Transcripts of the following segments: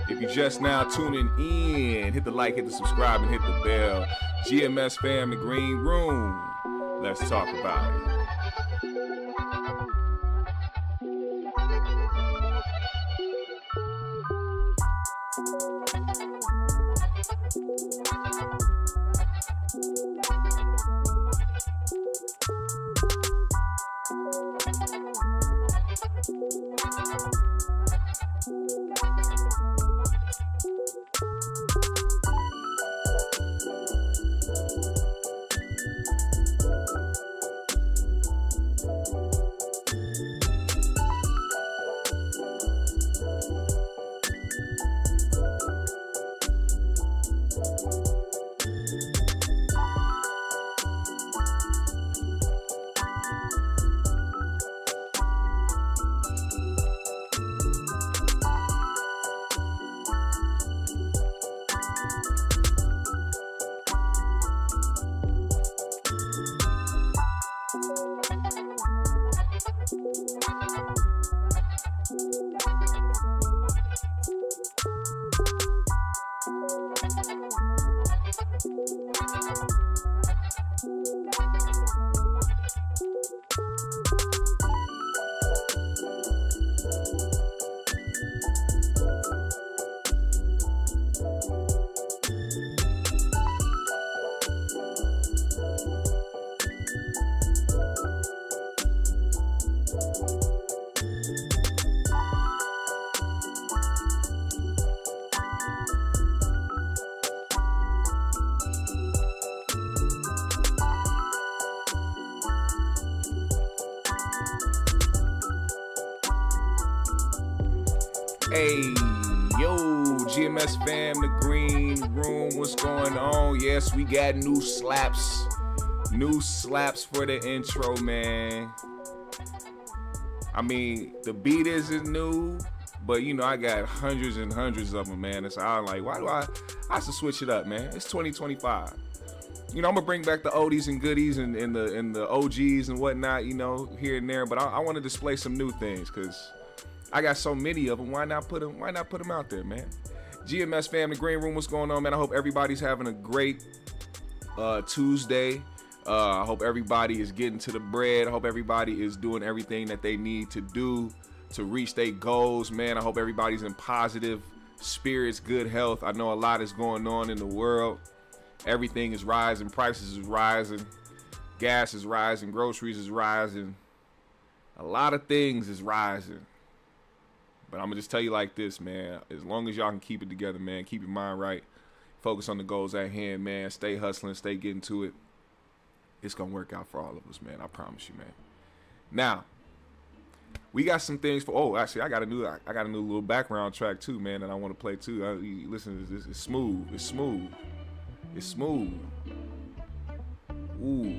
If you're just now tuning in, hit the like, hit the subscribe, and hit the bell. GMS fam, the green room. Let's talk about it. Hey, yo, GMS fam, the green room, what's going on? Yes, we got new slaps for the intro, man. I mean, the beat isn't new, but you know, I got hundreds and hundreds of them, man. And so I'm like, why do I have to switch it up, man? It's 2025. You know, I'm gonna bring back the oldies and goodies and the OGs and whatnot, you know, here and there. But I want to display some new things because I got so many of them. Why not put them out there, man? GMS fam, the green room, what's going on, man? I hope everybody's having a great Tuesday. I hope everybody is getting to the bread. I hope everybody is doing everything that they need to do to reach their goals, man. I hope everybody's in positive spirits, good health. I know a lot is going on in the world. Everything is rising. Prices is rising. Gas is rising. Groceries is rising. A lot of things is rising. But I'm going to just tell you like this, man. As long as y'all can keep it together, man, keep your mind right, focus on the goals at hand, man, stay hustling, stay getting to it, it's going to work out for all of us, man. I promise you, man. Now, we got some things for, oh, actually, I got a new little background track too, man, that I want to play too. Listen to this. It's smooth. It's smooth. It's smooth. Ooh.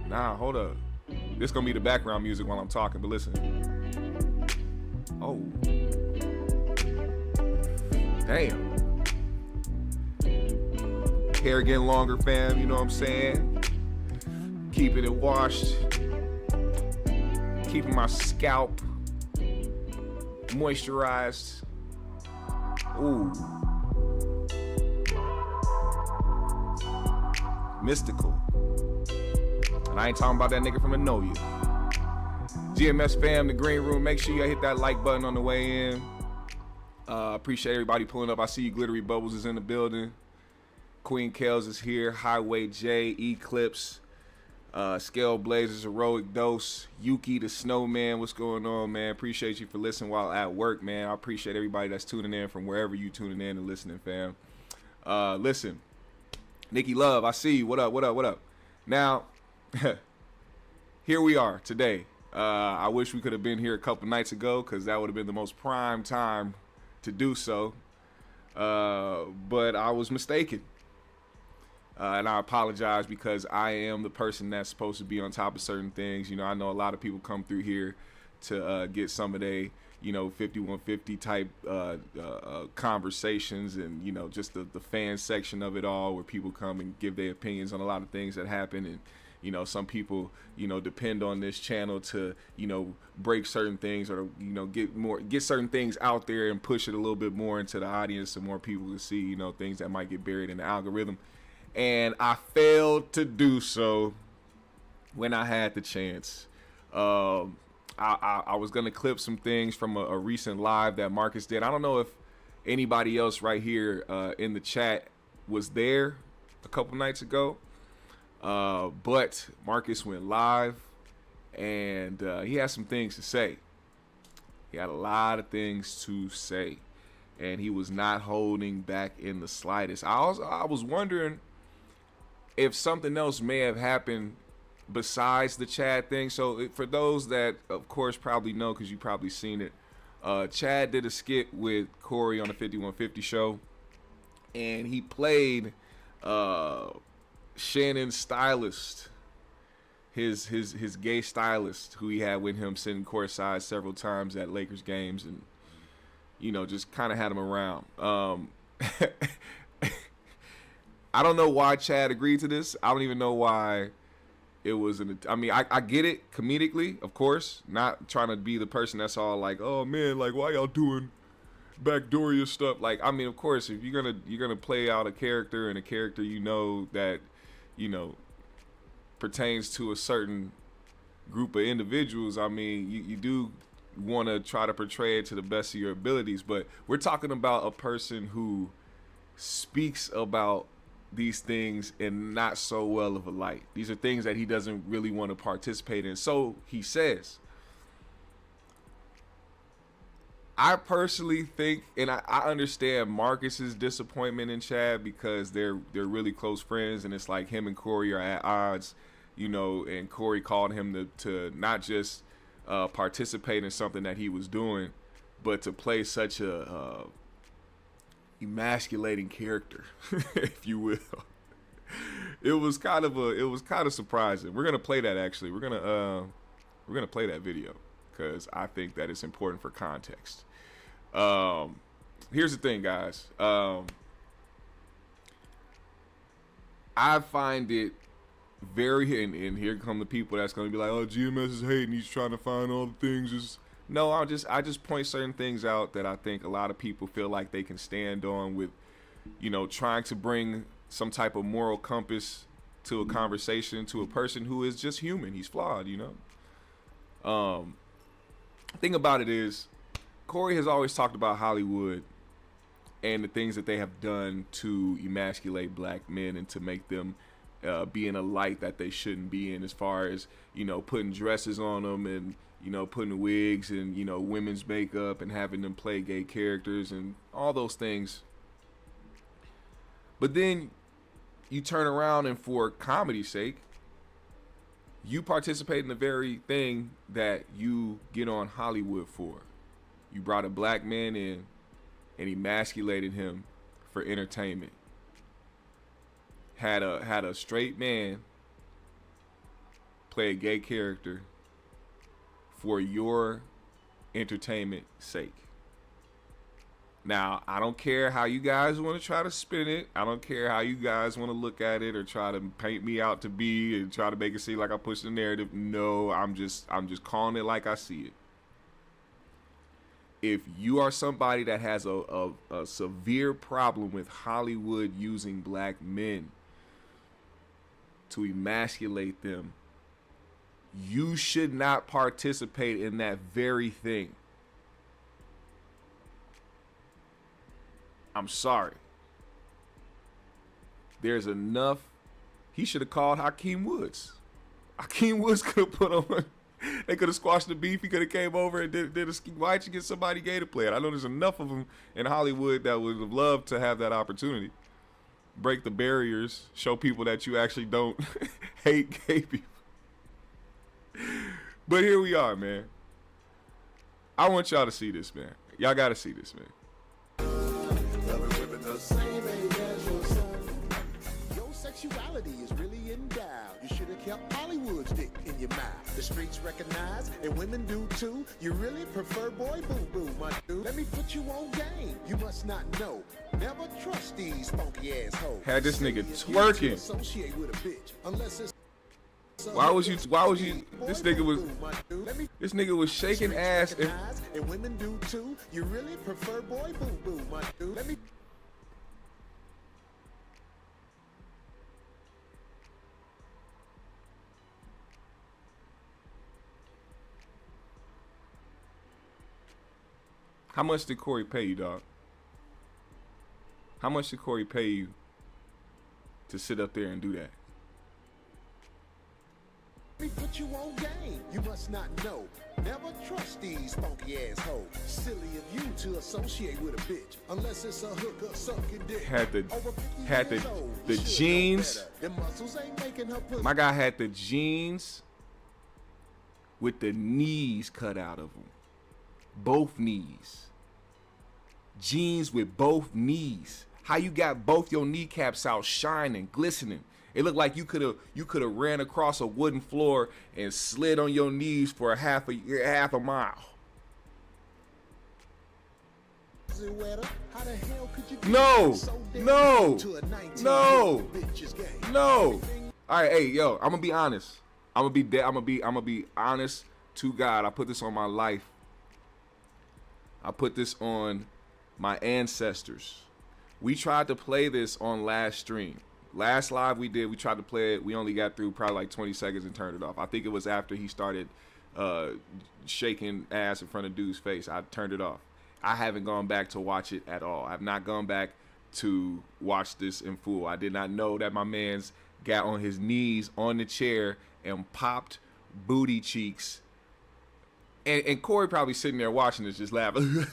Nah, hold up. This going to be the background music while I'm talking, but listen. Oh, damn. Hair getting longer, fam, you know what I'm saying? Keeping it washed. Keeping my scalp moisturized. Ooh. Mystical. And I ain't talking about that nigga from the Know You. GMS fam, the green room, make sure you hit that like button on the way in. Appreciate everybody pulling up. I see you. Glittery Bubbles is in the building. Queen Kels is here. Highway J, Eclipse, Scale Blazers, Heroic Dose, Yuki the Snowman. What's going on, man? Appreciate you for listening while at work, man. I appreciate everybody that's tuning in from wherever you tuning in and listening, fam. Listen, Nikki Love, I see you. What up, what up, what up? Now, here we are today. I wish we could have been here a couple nights ago because that would have been the most prime time to do so. But I was mistaken. And I apologize because I am the person that's supposed to be on top of certain things. You know, I know a lot of people come through here to get some of their, you know, 5150 type conversations and, you know, just the fan section of it all where people come and give their opinions on a lot of things that happen. And you know, some people, you know, depend on this channel to, you know, break certain things or, you know, get certain things out there and push it a little bit more into the audience so more people can see, you know, things that might get buried in the algorithm. And I failed to do so when I had the chance. I was gonna clip some things from a recent live that Marcus did. I don't know if anybody else right here in the chat was there a couple nights ago, but Marcus went live and he had some things to say. He had a lot of things to say, and he was not holding back in the slightest. I was wondering if something else may have happened besides the Chad thing. So for those that of course probably know, because you probably seen it, Chad did a skit with Corey on the 5150 show, and he played Shannon's stylist, his gay stylist, who he had with him sitting courtside several times at Lakers games, and you know, just kind of had him around. I don't know why Chad agreed to this. I don't even know why it was. I mean, I get it comedically, of course. Not trying to be the person that's all like, oh man, like why y'all doing BACKDOORIA stuff? Like, I mean, of course, if you're gonna play out a character, and a character you know that, you know, pertains to a certain group of individuals, I mean, you do want to try to portray it to the best of your abilities. But we're talking about a person who speaks about these things in not so well of a light. These are things that he doesn't really want to participate in, so he says. I personally think, and I understand Marcus's disappointment in Chad, because they're really close friends, and it's like him and Corey are at odds, you know, and Corey called him to not just participate in something that he was doing, but to play such a emasculating character, if you will. It was kind of surprising. We're gonna play that, actually. We're gonna play that video because I think that it's important for context. Here's the thing, guys. I find it very, and here come the people that's gonna be like, oh, GMS is hating, he's trying to find all the things. No, I just point certain things out that I think a lot of people feel like they can stand on, with, you know, trying to bring some type of moral compass to a conversation, to a person who is just human. He's flawed, you know. Thing about it is, Corey has always talked about Hollywood and the things that they have done to emasculate black men and to make them be in a light that they shouldn't be in, as far as, you know, putting dresses on them, and, you know, putting wigs and, you know, women's makeup, and having them play gay characters and all those things. But then you turn around, and for comedy's sake, you participate in the very thing that you get on Hollywood for. You brought a black man in and emasculated him for entertainment. Had a straight man play a gay character for your entertainment sake. Now, I don't care how you guys want to try to spin it. I don't care how you guys want to look at it, or try to paint me out to be, and try to make it seem like I pushed the narrative. No, I'm just calling it like I see it. If you are somebody that has a severe problem with Hollywood using black men to emasculate them, you should not participate in that very thing. I'm sorry. There's enough. He should have called Hakeem Woods. Hakeem Woods could have put on. They could have squashed the beef. He could have came over and did a. Why'd you get somebody gay to play it? I know there's enough of them in Hollywood that would have loved to have that opportunity. Break the barriers. Show people that you actually don't hate gay people. But here we are, man. I want y'all to see this, man. Y'all got to see this, man. Your sexuality is really endowed. You should have kept Hollywood's dick in your mouth. The streets recognize, and women do too. You really prefer boy boo-boo, my dude. Let me put you on game. You must not know. Never trust these funky ass hoes. Had this nigga twerking. Associate with a bitch unless it's Why was you? This nigga was shaking ass. And women do too. You really prefer boy boo boo, my dude. Let me. How much did Corey pay you, dog? How much did Corey pay you to sit up there and do that? Let me put you on game. You must not know. Never trust these funky ass hoes. Silly of you to associate with a bitch, unless it's a hooker sucking dick. Had the jeans. Them muscles ain't making her pussy. My guy had the jeans with the knees cut out of them. Both knees. Jeans with both knees. How you got both your kneecaps out shining, glistening? It looked like you could have ran across a wooden floor and slid on your knees for a half a mile. No. All right, hey, yo, I'm gonna be honest. I'm gonna be honest to God. I put this on my life. I put this on my ancestors. We tried to play this on last stream. Last live we did, we tried to play it. We only got through probably like 20 seconds and turned it off. I think it was after he started shaking ass in front of dude's face. I turned it off. I haven't gone back to watch it at all. I've not gone back to watch this in full. I did not know that my man's got on his knees on the chair and popped booty cheeks. And Corey probably sitting there watching this just laughing.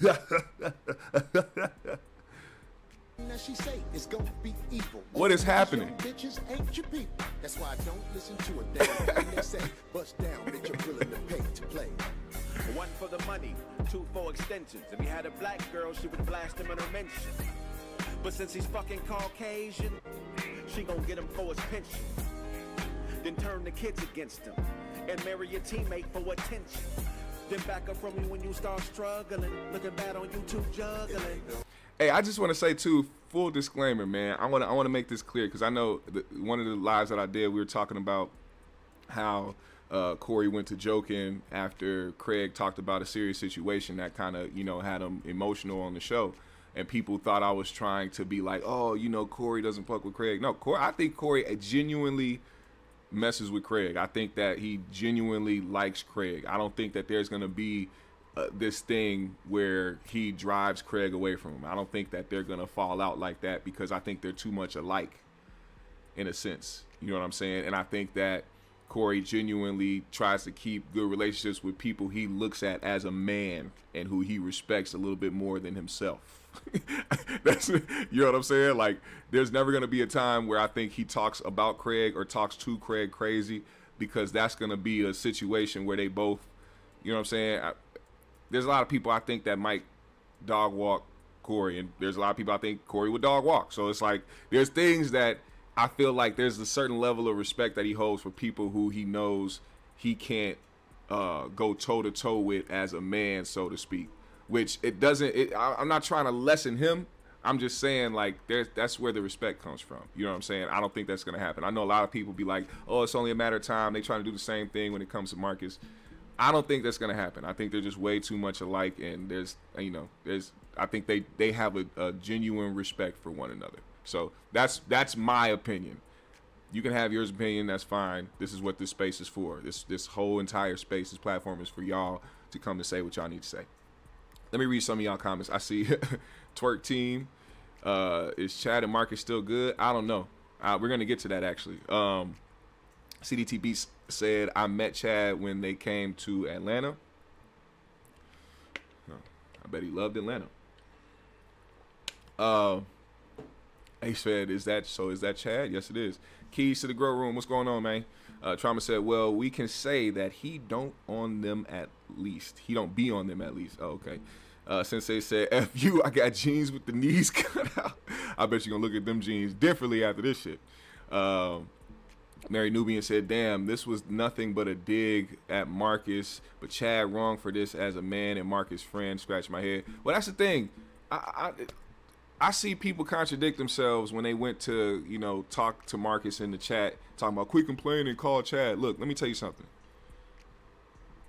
She say it's gonna be evil. What is happening? Bitches ain't your people. That's why I don't listen to a damn thing they say. Bust down, bitch, I'm willing to pay to play. One for the money, two for extensions. If he had a black girl, she would blast him in her mention. But since he's fucking Caucasian, she gon' get him for his pension. Then turn the kids against him and marry your teammate for attention. Then back up from you when you start struggling, looking bad on YouTube juggling. Hey, I just want to say too, full disclaimer, man. I want to make this clear because I know one of the lives that I did, we were talking about how Corey went to joking after Craig talked about a serious situation that kind of, had him emotional on the show, and people thought I was trying to be like, oh, Corey doesn't fuck with Craig. No, I think Corey genuinely messes with Craig. I think that he genuinely likes Craig. I don't think that there's gonna be this thing where he drives Craig away from him. I don't think that they're gonna fall out like that because I think they're too much alike in a sense. You know what I'm saying? And I think that Corey genuinely tries to keep good relationships with people he looks at as a man and who he respects a little bit more than himself. That's, you know what I'm saying? Like, there's never gonna be a time where I think he talks about Craig or talks to Craig crazy, because that's gonna be a situation where they both, you know what I'm saying? There's a lot of people I think that might dog walk Corey, and there's a lot of people I think Corey would dog walk. So it's like there's things that I feel like there's a certain level of respect that he holds for people who he knows he can't go toe to toe with as a man, so to speak. Which it doesn't. I'm not trying to lessen him. I'm just saying, like, that's where the respect comes from. You know what I'm saying? I don't think that's gonna happen. I know a lot of people be like, oh, it's only a matter of time. They trying to do the same thing when it comes to Marcus. I don't think that's gonna happen. I think they're just way too much alike, and I think they have a genuine respect for one another. So that's my opinion. You can have your opinion, that's fine. This is what this space is for. This whole entire space, this platform is for y'all to come to say what y'all need to say. Let me read some of y'all comments. I see Twerk Team. Is Chad and Marcus still good? I don't know. We're gonna get to that actually. CDT Beats said, I met Chad when they came to Atlanta. I bet he loved Atlanta. He said, is that Chad? Yes, it is. Keys to the Grow Room. What's going on, man? Trauma said, well, we can say that he don't on them at least. He don't be on them at least. Oh, okay. Sensei said, F you, I got jeans with the knees cut out. I bet you're going to look at them jeans differently after this shit. Mary Nubian said, damn, this was nothing but a dig at Marcus, but Chad wrong for this as a man and Marcus' friend. Scratch my head. Well, that's the thing. I I see people contradict themselves when they went to, you know, talk to Marcus in the chat, talking about quit complaining, call Chad. Look, let me tell you something.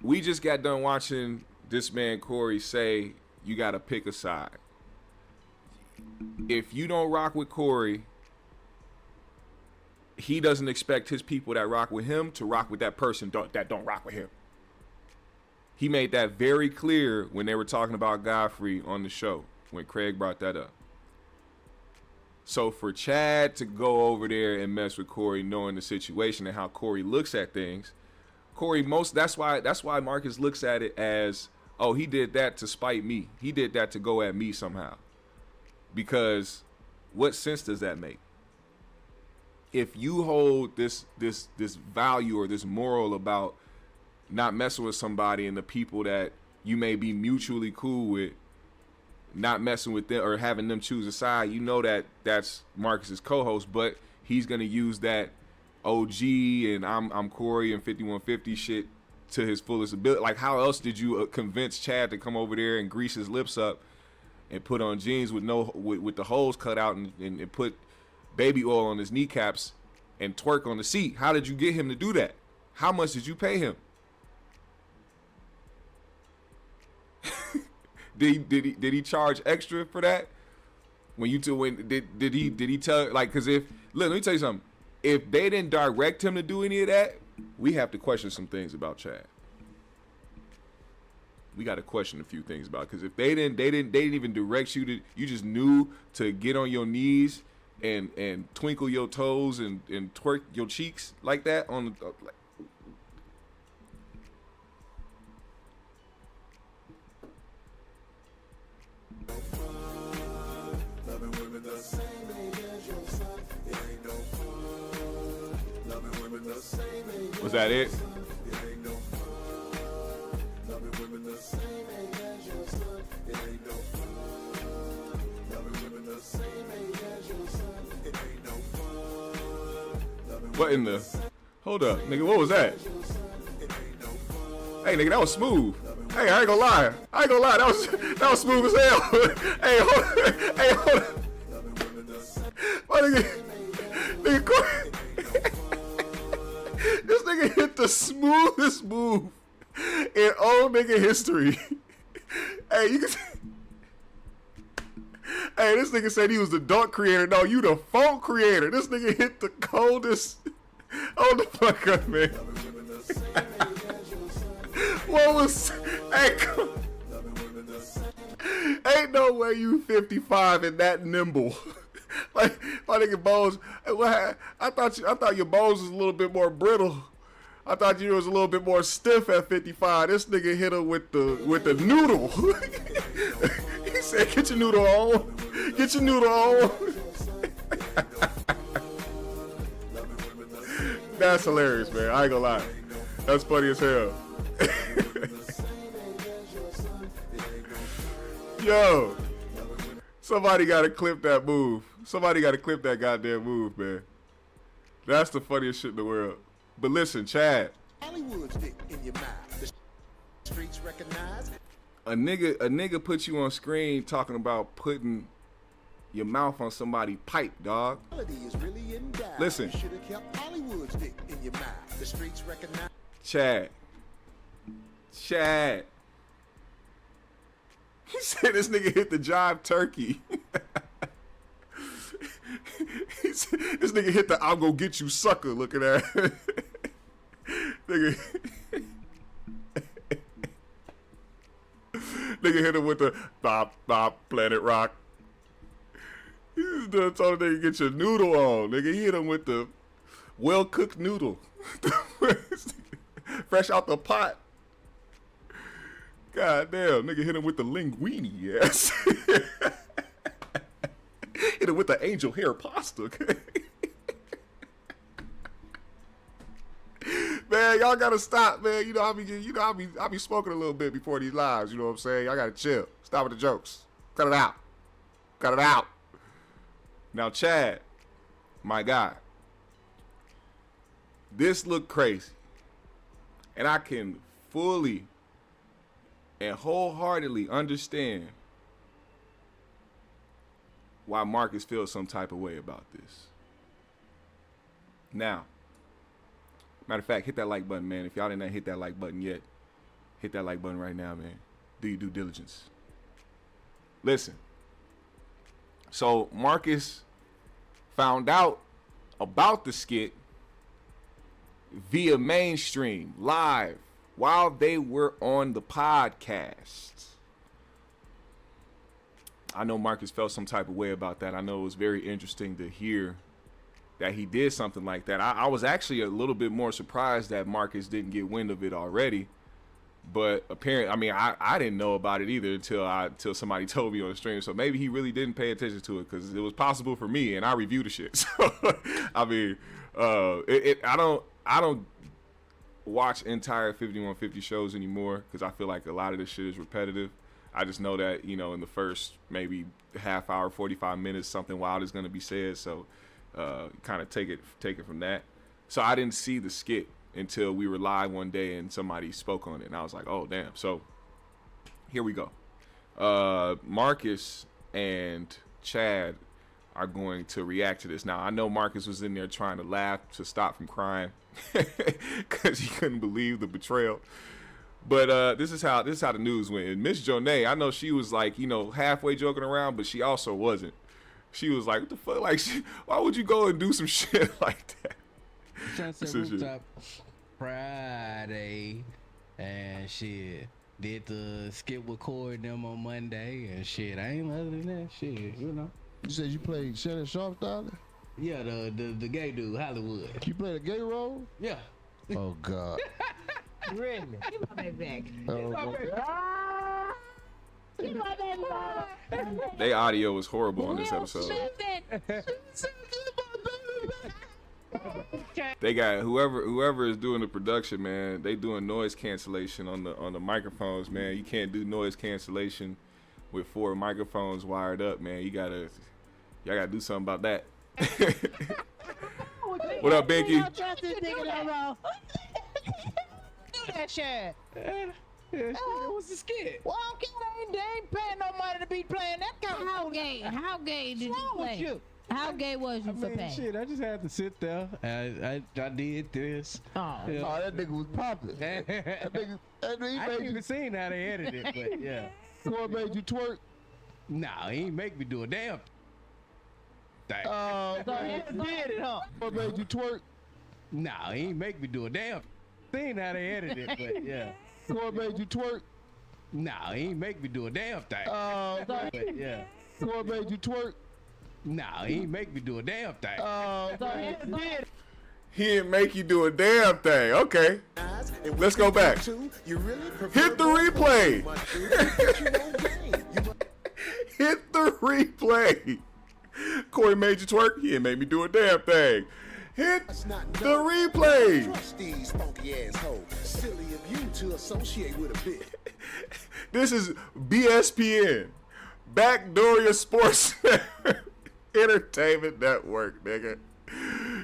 We just got done watching this man Corey say you got to pick a side. If you don't rock with Corey, he doesn't expect his people that rock with him to rock with that person that don't rock with him. He made that very clear when they were talking about Godfrey on the show, when Craig brought that up. So for Chad to go over there and mess with Corey, knowing the situation and how Corey looks at things, that's why Marcus looks at it as, oh, he did that to spite me. He did that to go at me somehow. Because what sense does that make? If you hold this value or this moral about not messing with somebody and the people that you may be mutually cool with, not messing with them or having them choose a side, you know that that's Marcus's co-host, but he's gonna use that OG and I'm Corey and 5150 shit to his fullest ability. Like, how else did you convince Chad to come over there and grease his lips up and put on jeans with with the holes cut out and put baby oil on his kneecaps and twerk on the seat? How did you get him to do that? How much did you pay him? Did he charge extra for that? When you two went, did he tell, like, because if, look, let me tell you something. If they didn't direct him to do any of that, we have to question some things about Chad. We got to question a few things about, because if they didn't even direct you to, you just knew to get on your knees and twinkle your toes and twerk your cheeks like that on the, like, was that it? What in the? Hold up, nigga, what was that? Hey, nigga, that was smooth. Hey, I ain't gonna lie. That was smooth as hell. Hey, hold up. My nigga Corey. This nigga hit the smoothest move in old nigga history. Hey, you can. Hey, this nigga said he was the dunk creator. No, you the funk creator. This nigga hit the coldest. Hold the fuck up, man. What was? Hey, ain't no way you 55 and that nimble. Like, my nigga Bones, I thought your bones was a little bit more brittle. I thought you was a little bit more stiff at 55. This nigga hit her with the noodle. He said, "Get your noodle on. Get your noodle on." That's hilarious, man. I ain't gonna lie. That's funny as hell. Yo, somebody gotta clip that move. Somebody gotta clip that goddamn move, man. That's the funniest shit in the world. But listen, Chad. Hollywood's dick in your mouth. The streets recognize. A nigga put you on screen talking about putting your mouth on somebody's pipe, dog. Is really in doubt. Listen. You should have kept Hollywood's dick in your mouth. The streets recognize. Chad. He said this nigga hit the jive turkey. This nigga hit the "I'll go get you sucker" looking at it. Nigga hit him with the bop bop Planet Rock. He's done told the nigga get your noodle on. Nigga, he hit him with the well cooked noodle. Fresh out the pot. God damn, nigga hit him with the linguine, yes. Hit him with the angel hair pasta. Man, y'all gotta stop, man. You know, I be smoking a little bit before these lives. You know what I'm saying? Y'all gotta chill. Stop with the jokes. Cut it out. Cut it out. Now, Chad, my guy, this look crazy, and I can fully and wholeheartedly understand why Marcus feels some type of way about this. Now, matter of fact, hit that like button, man. If y'all didn't hit that like button yet, hit that like button right now, man. Do your due diligence. Listen. So Marcus found out about the skit via mainstream, live, while they were on the podcast. I know Marcus felt some type of way about that. I know it was very interesting to hear that he did something like that. I was actually a little bit more surprised that Marcus didn't get wind of it already. But apparently, I mean, I didn't know about it either until somebody told me on the stream. So maybe he really didn't pay attention to it because it was possible for me, and I reviewed the shit. So I mean, I don't watch entire 5150 shows anymore because I feel like a lot of this shit is repetitive. I just know that, you know, in the first maybe half hour, 45 minutes, something wild is going to be said. So kind of take it from that. So I didn't see the skit until we were live one day and somebody spoke on it. And I was like, oh, damn. So here we go. Marcus and Chad are going to react to this. Now, I know Marcus was in there trying to laugh to stop from crying because he couldn't believe the betrayal. But this is how the news went. And Miss Jonay, I know she was like, you know, halfway joking around, but she also wasn't. She was like, what the fuck? Like, why would you go and do some shit like that? Trying to say rooftop Friday and shit. Did the skit with Corey and them on Monday and shit. I ain't other than that shit, you know. You said you played Shannon Sharp, darling? Yeah, the gay dude, Hollywood. You played a gay role? Yeah. Oh God. Really? Give my baby back. Oh, Give my baby back. Their audio was horrible on this episode. They got whoever is doing the production, man. They doing noise cancellation on the microphones, man. You can't do noise cancellation with 4 microphones wired up, man. Y'all gotta do something about that. What up, Binky? That shit. It was a skit. Well, they ain't paying no money to be playing that kind of How gay did you play? you? How gay was you I for mean, paying? shit, I just had to sit there. I did this. Oh. Yeah. oh, that nigga was popping. That nigga I ain't made you, even seen how they edited it, but yeah. Corey made you twerk. Nah, he ain't make me do a damn thing. So he did it, huh? Corey made you twerk. Nah, he ain't make me do a damn. Seen how they edited it, but yeah. Corey made you twerk. Nah, he ain't make me do a damn thing. But yeah. Corey made you twerk. Nah, he ain't make me do a damn thing. So he did it. He didn't make you do a damn thing. Okay. Let's go back. Hit the replay. Hit the replay. Corey made you twerk. He didn't make me do a damn thing. Hit the replay. Trust these funky assholes. Silly of you to associate with a bit. This is BSPN, BACKDOORIA Sports Entertainment Network, nigga.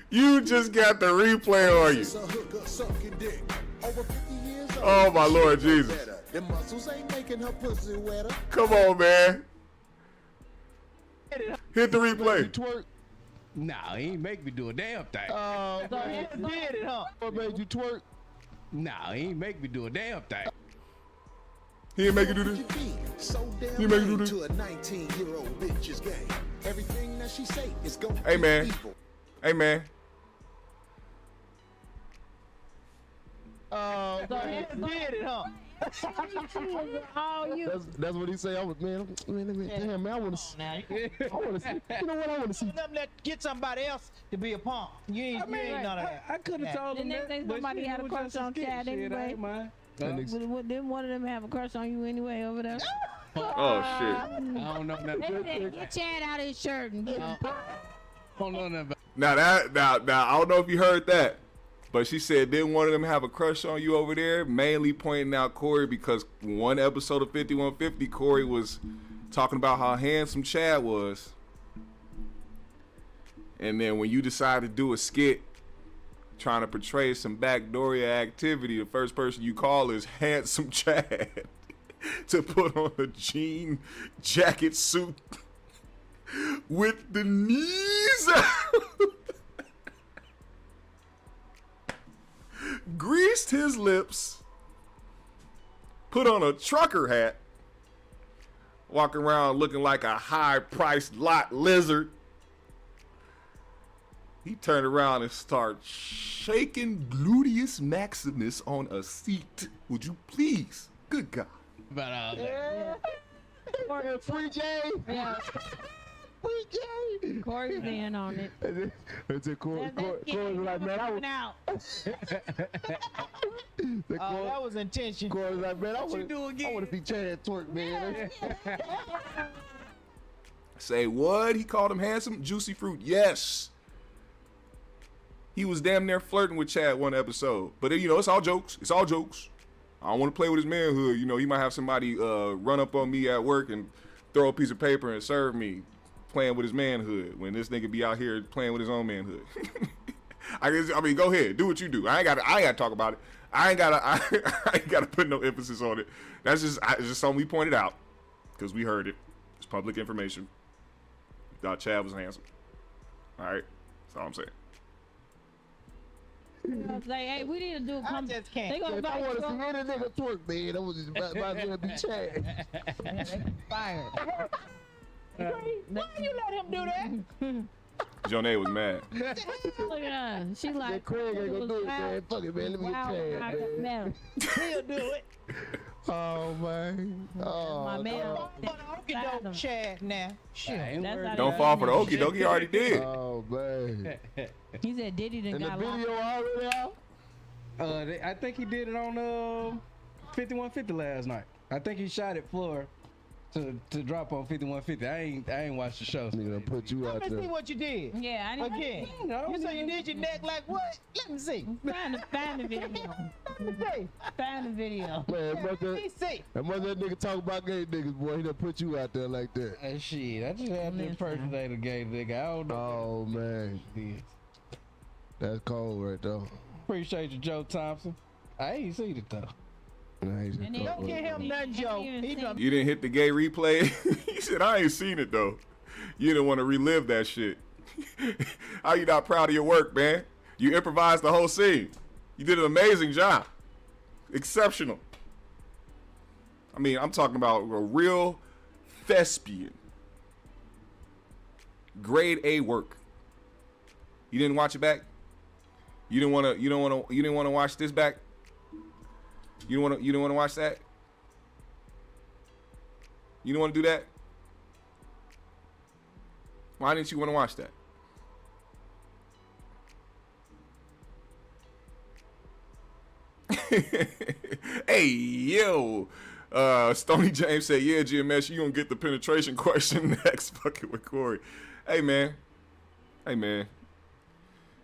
You just got the replay on you. It's a hooker sucking dick. Over 50 years old. Oh, my Lord Jesus. The muscles ain't making her pussy wetter. Come on, man. Hit the Made you replay. twerk. Nah, he ain't make me do a damn thing. So he did it, huh? Corey made you twerk. Nah, he ain't make me do a damn thing. He didn't make you do You this. be so damn You make me do lame this? to a 19-year-old bitch's game. Everything that she say is going to Hey, be man. evil. Hey, man. So he did it, huh? All you. That's what he say. I was man, damn man, I want to see. Now, I want to see. You know what? I want to see. them that get somebody else to be a punk. You ain't none of that. I could have told him Didn't they that. say but somebody shit, had it a was crush just a on skit. Chad Shit, I anyway? ain't mind. Didn't one of them have a crush on you anyway over there? Oh, shit. I don't know nothing. They said, get Chad out of his shirt and get him. Don't know nothing about. Now, I don't know if you heard that, but she said, didn't one of them have a crush on you over there? Mainly pointing out Corey because one episode of 5150, Corey was talking about how handsome Chad was. And then when you decide to do a skit trying to portray some backdooria activity, the first person you call is handsome Chad to put on a jean jacket suit with the knees out, greased his lips, put on a trucker hat, walking around looking like a high-priced lot lizard. He turned around and started shaking gluteus maximus on a seat. Would you please? Good God. But Free J. Yeah, Free J. Corey's in on it. It's a Corey like, man, I was out. Oh, that was intention. Corey like, man, I What you do want again? to see Chad twerk, man. Say what? He called him handsome? Juicy fruit. Yes. He was damn near flirting with Chad one episode. But, you know, it's all jokes. It's all jokes. I don't want to play with his manhood. You know, he might have somebody run up on me at work and throw a piece of paper and serve me playing with his manhood when this nigga be out here playing with his own manhood. I mean, go ahead. Do what you do. I ain't got to talk about it. I ain't got to put no emphasis on it. That's just, it's just something we pointed out because we heard it. It's public information. Thought Chad was handsome. All right. That's all I'm saying. Say, hey, we need to do a I just can't. They gonna If I invite want to you see any nigga twerk, man, I was just about to be Chad. fired. Why you let him do that? Jonay was mad. Look at her. She like, Craig ain't gonna do it, man. Fuck it, man. Let me get Chad, man. He'll do it. Oh, man. Oh, My man. no. Okey doke, Chad now. Shit. That's how Don't they fall do for the it. okie doke. He already did. Oh, man. He said Diddy done And the got locked. video already out? I think he did it on 5150 last night. I think he shot it floor to drop on 5150. I ain't watched the show. Nigga done put you out Let me see there. what you did. Yeah, I didn't Again. You say you did your neck like what? Let me see. find the video. Let me see. Find the video. Man, Let me see. that mother that nigga talk about gay niggas, boy, he done put you out there like that. Shit, I just had to impersonate a gay nigga. I don't know. Oh, man. That's cold right there. Appreciate you, Joe Thompson. I ain't seen it though. Nah, he's And a then- cold Don't get him right nothing, Joe. He done You didn't hit the gay replay? He said, I ain't seen it, though. You didn't want to relive that shit. How you not proud of your work, man? You improvised the whole scene. You did an amazing job. Exceptional. I mean, I'm talking about a real thespian. Grade A work. You didn't watch it back? You didn't want to watch this back? You don't want to watch that? You don't want to do that? Why didn't you want to watch that? Hey, yo. Stoney James said, yeah, GMS, you gonna get the penetration question next. Fucking with Corey. Hey, man.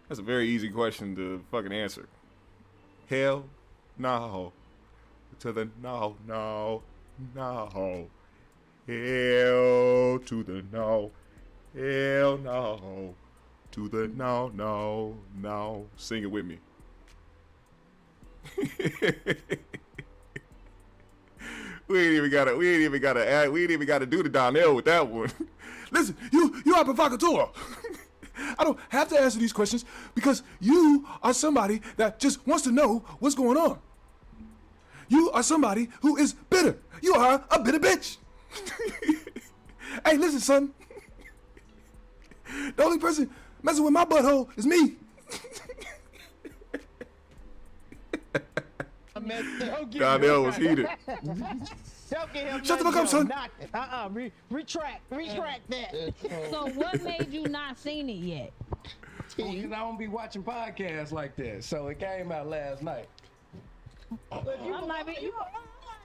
That's a very easy question to fucking answer. Hell no. To the no. Hell to the no. Hell no. To the no. Sing it with me. We ain't even gotta do the Donnell with that one. Listen, you are provocateur. I don't have to answer these questions because you are somebody that just wants to know what's going on. You are somebody who is bitter. You are a bitter bitch. Hey, listen, son. The only person messing with my butthole is me. Donnell was heated. Don't get him Shut the nothing, fuck up, Joe. son. Knock it. Retract that. So what made you not seen it yet? Because I don't be watching podcasts like that. So it came out last night. I'm like, you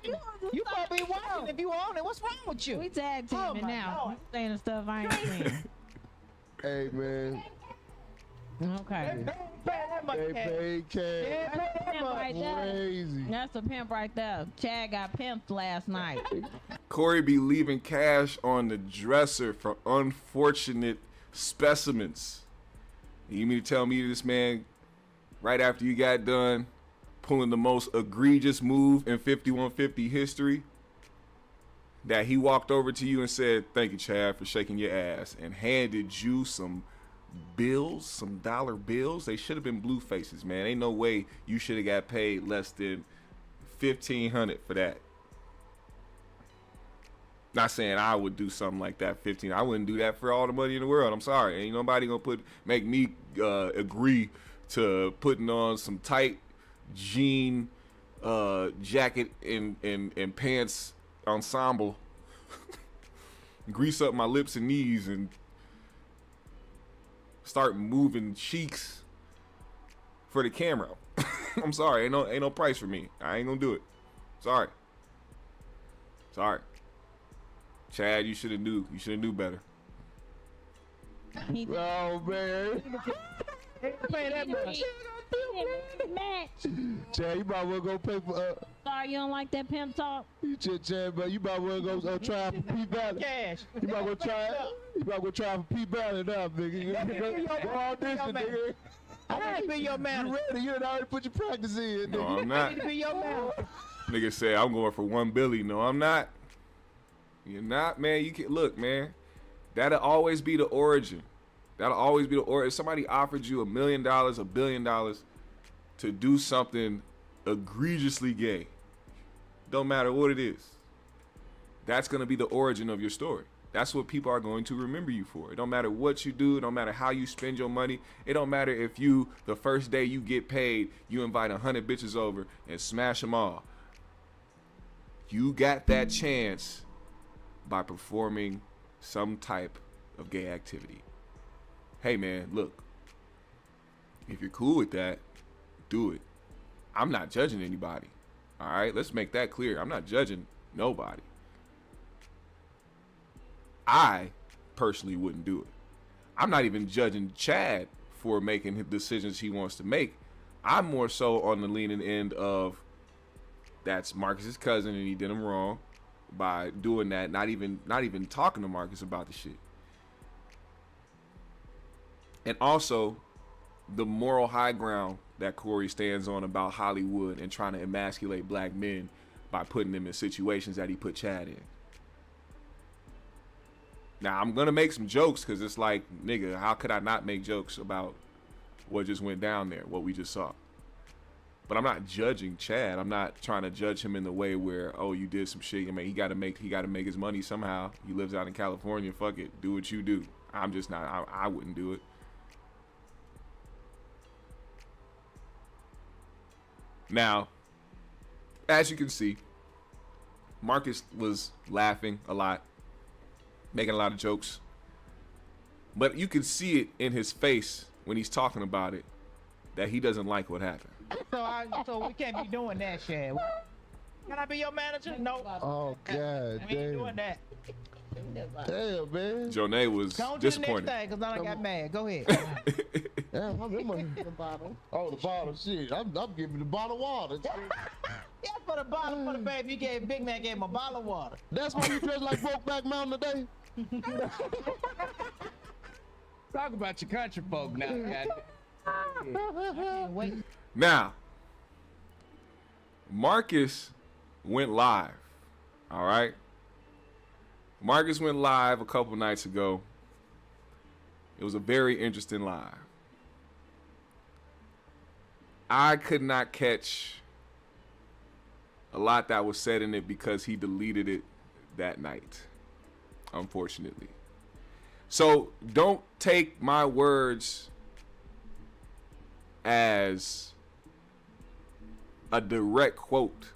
You probably be watching if you own it. What's wrong with you? we tag Oh, teaming my now. Lord. You saying the stuff I ain't saying. Hey, man. Okay. They paid cash. Pimp right there. Crazy. That's a pimp right there. Chad got pimped last night. Corey be leaving cash on the dresser for unfortunate specimens. You mean to tell me this man, right after you got done pulling the most egregious move in 5150 history, that he walked over to you and said, "Thank you, Chad, for shaking your ass," and handed you some bills, some dollar bills? They should have been blue faces, man. Ain't no way you should have got paid less than $1,500 for that. Not saying I would do something like that. 15. I wouldn't do that for all the money in the world. I'm sorry. Ain't nobody gonna make me agree to putting on some tight jean jacket and pants ensemble, grease up my lips and knees, and start moving cheeks for the camera. I'm sorry. Ain't no price for me. I ain't gonna do it. Sorry. Chad, you should have knew. You should have knew better. Oh man. Pay that much. Chad, you might well go pay for Sorry, you don't like that pimp talk? Chad, but you might well go try for P Valley. Cash. You might go try. You might go try for P Valley now, nigga. Go audition, nigga. I need to be your man. You ready? You done already put your practice in, nigga. No, I'm I need not. to be your man. Nigga said I'm going for $1 billion. No, I'm not. You're not, man. You can look, man. That'll always be the origin. That'll always be the origin. If somebody offered you $1 million, $1 billion to do something egregiously gay, don't matter what it is, that's gonna be the origin of your story. That's what people are going to remember you for. It don't matter what you do. It don't matter how you spend your money. It don't matter if you, the first day you get paid, you invite 100 bitches over and smash them all. You got that chance by performing some type of gay activity. Hey man, look, if you're cool with that, do it. I'm not judging anybody. All right, let's make that clear. I'm not judging nobody. I personally wouldn't do it. I'm not even judging Chad for making the decisions he wants to make. I'm more so on the leaning end of that's Marcus's cousin and he did him wrong by doing that, not even talking to Marcus about the shit. And also the moral high ground that Corey stands on about Hollywood and trying to emasculate black men by putting them in situations that he put Chad in. Now, I'm going to make some jokes because it's like, nigga, how could I not make jokes about what just went down there, what we just saw? But I'm not judging Chad. I'm not trying to judge him in the way where, oh, you did some shit. I mean, he got to make his money somehow. He lives out in California. Fuck it. Do what you do. I'm just not, I wouldn't do it. Now, as you can see, Marcus was laughing a lot, making a lot of jokes, but you can see it in his face when he's talking about it that he doesn't like what happened. So we can't be doing that, Shad. Can I be your manager? No. Oh God, We ain't doing that. damn, man. Jonay was Go on to disappointed. the next thing, cause I got mad. Go ahead. Damn, I'm in the bottle. Oh, the bottle, shit. I'm giving the bottle of water. Yeah, for the bottle for the baby, you gave Big Man gave him a bottle of water. That's why you dress like Brokeback Mountain today. Talk about your country folk now, goddamn. Wait. Now, Marcus went live. All right. Marcus went live a couple nights ago. It was a very interesting live. I could not catch a lot that was said in it because he deleted it that night, unfortunately. So don't take my words as a direct quote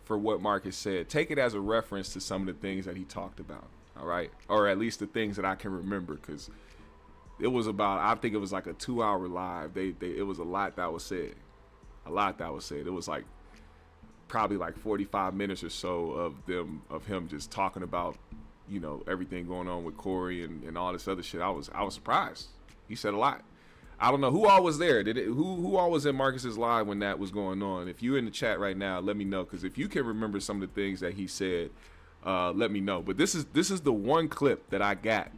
for what Marcus said. Take it as a reference to some of the things that he talked about, all right? Or at least the things that I can remember, because it was about, I think it was like a 2-hour live. It was a lot that was said. A lot that was said. It was like probably like 45 minutes or so of him just talking about, you know, everything going on with Corey and all this other shit. I was surprised. He said a lot. I don't know who all was there. Who all was in Marcus's live when that was going on? If you're in the chat right now, let me know, because if you can remember some of the things that he said, let me know. But this is the one clip that I got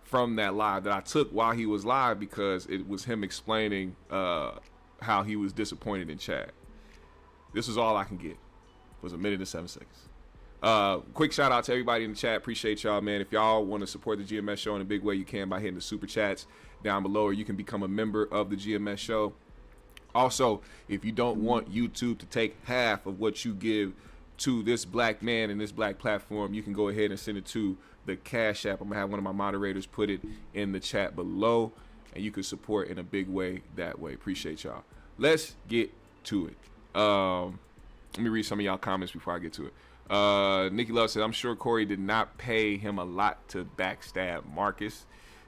from that live that I took while he was live, because it was him explaining how he was disappointed in Chad. This is all I can get. It was 1 minute and 7 seconds. Quick shout out to everybody in the chat. Appreciate y'all, man. If y'all want to support the GMS show in a big way, you can by hitting the super chats down below, or you can become a member of the GMS show. Also, if you don't want YouTube to take half of what you give to this black man and this black platform, you can go ahead and send it to the Cash App. I'm gonna have one of my moderators put it in the chat below, and you can support in a big way that way. Appreciate y'all. Let's get to it. Let me read some of y'all comments before I get to it. Nikki Love said, I'm sure Corey did not pay him a lot to backstab Marcus.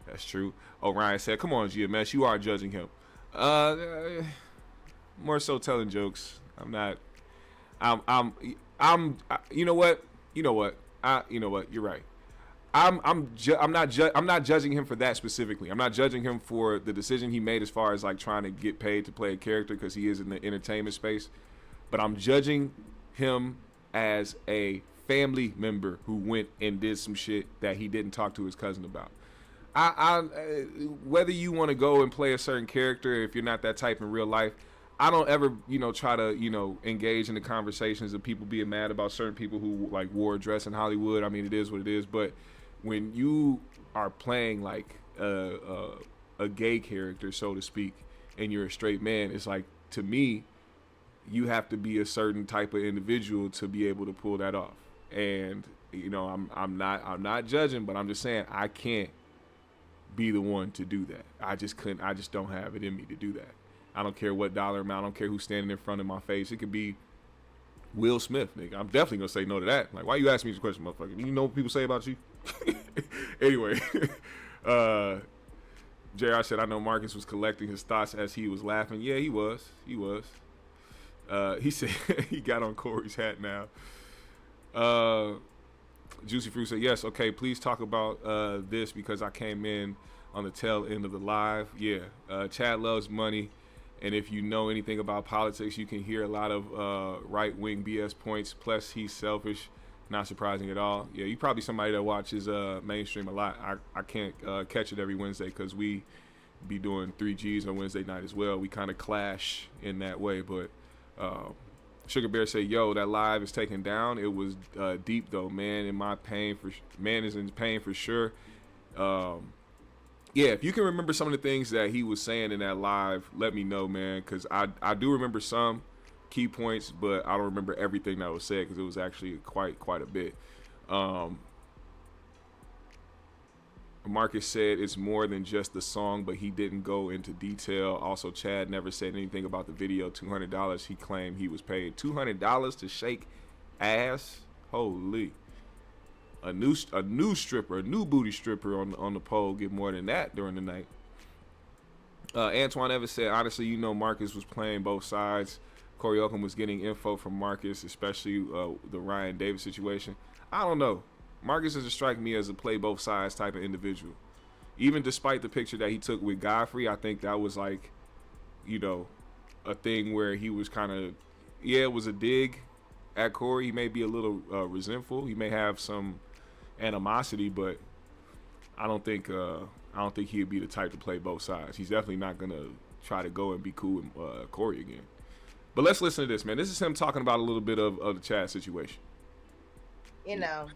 That's true. Orion said, come on, GMS, you are judging him. More so telling jokes. I'm not. You know what? You're right. I'm not judging him for that specifically. I'm not judging him for the decision he made as far as like trying to get paid to play a character, because he is in the entertainment space. But I'm judging him as a family member who went and did some shit that he didn't talk to his cousin about. Whether you want to go and play a certain character, if you're not that type in real life, I don't ever, try to, engage in the conversations of people being mad about certain people who like wore a dress in Hollywood. I mean, it is what it is. But when you are playing like a gay character, so to speak, and you're a straight man, it's like, to me, you have to be a certain type of individual to be able to pull that off. And I'm not judging, but I'm just saying I can't be the one to do that. I just don't have it in me to do that. I don't care what dollar amount. I don't care who's standing in front of my face. It could be Will Smith, nigga. I'm definitely gonna say no to that. Like, why you asking me this question, motherfucker? You know what people say about you? Anyway, JR said, I know Marcus was collecting his thoughts as he was laughing. Yeah, he was. He said he got on Corey's hat now. Juicy Fruit said, yes, okay, please talk about this because I came in on the tail end of the live. Yeah, Chad loves money, and if you know anything about politics, you can hear a lot of right-wing BS points. Plus, he's selfish. Not surprising at all. Yeah, you probably somebody that watches mainstream a lot. I can't catch it every Wednesday because we be doing 3Gs on Wednesday night as well. We kind of clash in that way, but Sugar Bear said, yo, that live is taken down. It was deep though, man. Man is in pain for sure. Yeah, if you can remember some of the things that he was saying in that live, let me know, man, because I do remember some key points, but I don't remember everything that was said because it was actually quite a bit. Marcus said it's more than just the song, but he didn't go into detail. Also, Chad never said anything about the video. $200 he claimed he was paid. $200 to shake ass? Holy. A new stripper, a new booty stripper on the pole get more than that during the night. Antoine Evans said, honestly, Marcus was playing both sides. Corey Holcomb was getting info from Marcus, especially the Ryan Davis situation. I don't know. Marcus doesn't strike me as a play both sides type of individual. Even despite the picture that he took with Godfrey, I think that was like, a thing where he was kind of, it was a dig at Corey. He may be a little resentful. He may have some animosity, but I don't think he'd be the type to play both sides. He's definitely not gonna try to go and be cool with Corey again. But let's listen to this, man. This is him talking about a little bit of the Chad situation. Yeah.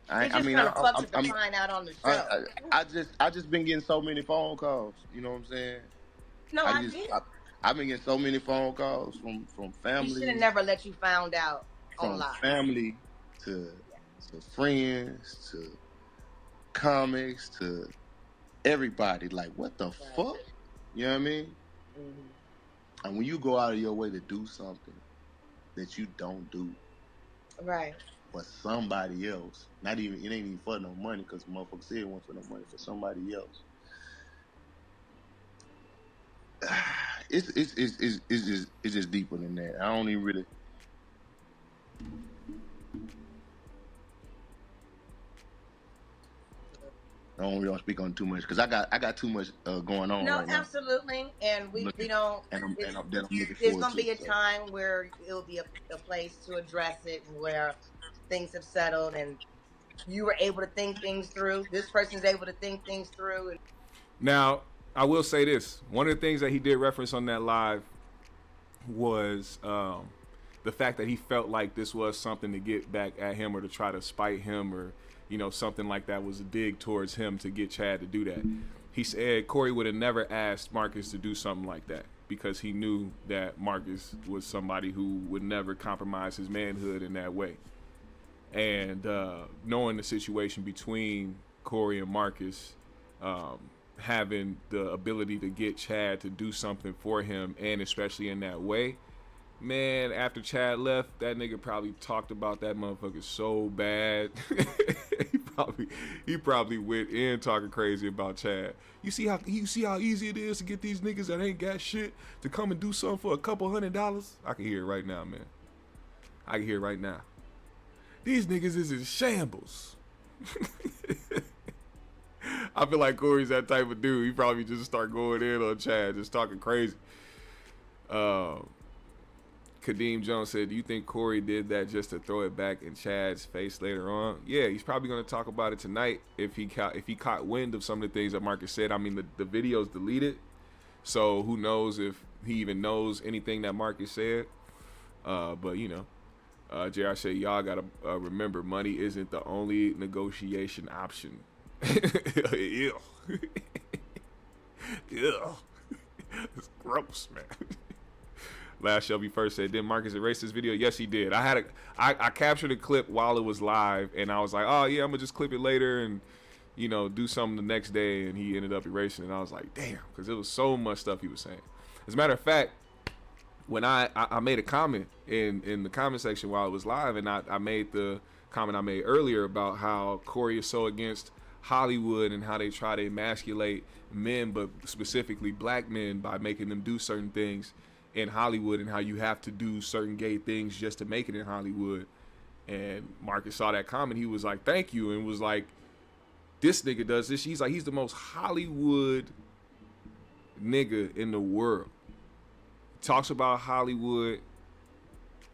I mean, I'm find out on the show. I just been getting so many phone calls. You know what I'm saying? No, I did. I've been getting so many phone calls from family. He should have never let you found out on live. Family to friends to comics to everybody. Like, what the fuck? You know what I mean? Mm-hmm. And when you go out of your way to do something that you don't do, right? For somebody else, it ain't even for no money, because motherfuckers said it wasn't for no money, for somebody else. It's just deeper than that. I don't even really. I don't really speak on too much because I got too much going on. No, right absolutely, and we don't. There's gonna be a time where it'll be a place to address it, where things have settled and you were able to think things through. This person's able to think things through. Now, I will say this: one of the things that he did reference on that live was the fact that he felt like this was something to get back at him or to try to spite him or, you know, something like that was a dig towards him to get Chad to do that. He said Corey would have never asked Marcus to do something like that because he knew that Marcus was somebody who would never compromise his manhood in that way. And knowing the situation between Corey and Marcus, having the ability to get Chad to do something for him, and especially in that way, man, after Chad left, that nigga probably talked about that motherfucker so bad. he probably went in talking crazy about Chad. You see how easy it is to get these niggas that ain't got shit to come and do something for a couple $100? I can hear it right now, man. I can hear it right now. These niggas is in shambles. I feel like Corey's that type of dude. He probably just start going in on Chad, just talking crazy. Kadeem Jones said, do you think Corey did that just to throw it back in Chad's face later on? Yeah, he's probably going to talk about it tonight if he caught wind of some of the things that Marcus said. I mean, the video's deleted, so who knows if he even knows anything that Marcus said. But, you know, JR said, y'all got to remember, money isn't the only negotiation option. Ew. Ew. It's gross, man. Last Shelby First said, did Marcus erase this video? Yes, he did. I captured a clip while it was live, and I was like, oh yeah, I'm gonna just clip it later and, you know, do something the next day. And he ended up erasing it. And I was like, damn, because it was so much stuff he was saying. As a matter of fact, when I made a comment in the comment section while it was live, and I made the comment I made earlier about how Corey is so against Hollywood and how they try to emasculate men, but specifically black men, by making them do certain things in Hollywood, and how you have to do certain gay things just to make it in Hollywood. And Marcus saw that comment. He was like, thank you. And was like, this nigga does this. He's like, he's the most Hollywood nigga in the world. He talks about Hollywood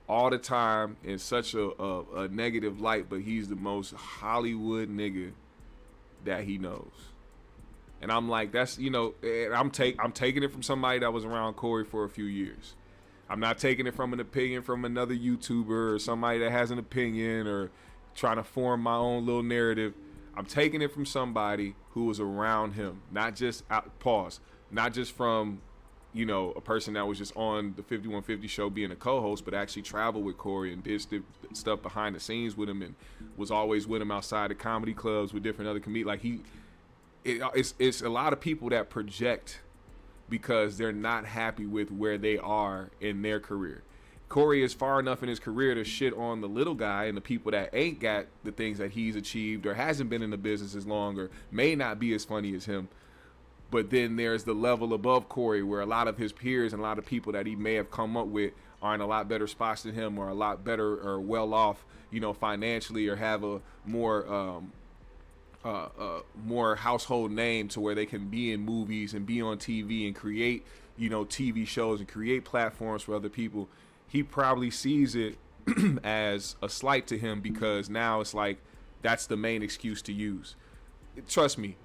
all the time in such a negative light, but he's the most Hollywood nigga that he knows. And I'm like, that's, you know, I'm taking it from somebody that was around Corey for a few years. I'm not taking it from an opinion from another YouTuber or somebody that has an opinion or trying to form my own little narrative. I'm taking it from somebody who was around him, not just not just from, you know, a person that was just on the 5150 show being a co-host, but actually traveled with Corey and did stuff behind the scenes with him and was always with him outside the comedy clubs with different other comedians. Like it's a lot of people that project because they're not happy with where they are in their career. Corey is far enough in his career to shit on the little guy and the people that ain't got the things that he's achieved or hasn't been in the business as long or may not be as funny as him. But then there's the level above Corey where a lot of his peers and a lot of people that he may have come up with are in a lot better spots than him or a lot better or well off, you know, financially, or have a more household name to where they can be in movies and be on TV and create, you know, TV shows and create platforms for other people. He probably sees it as a slight to him because now it's like that's the main excuse to use. Trust me,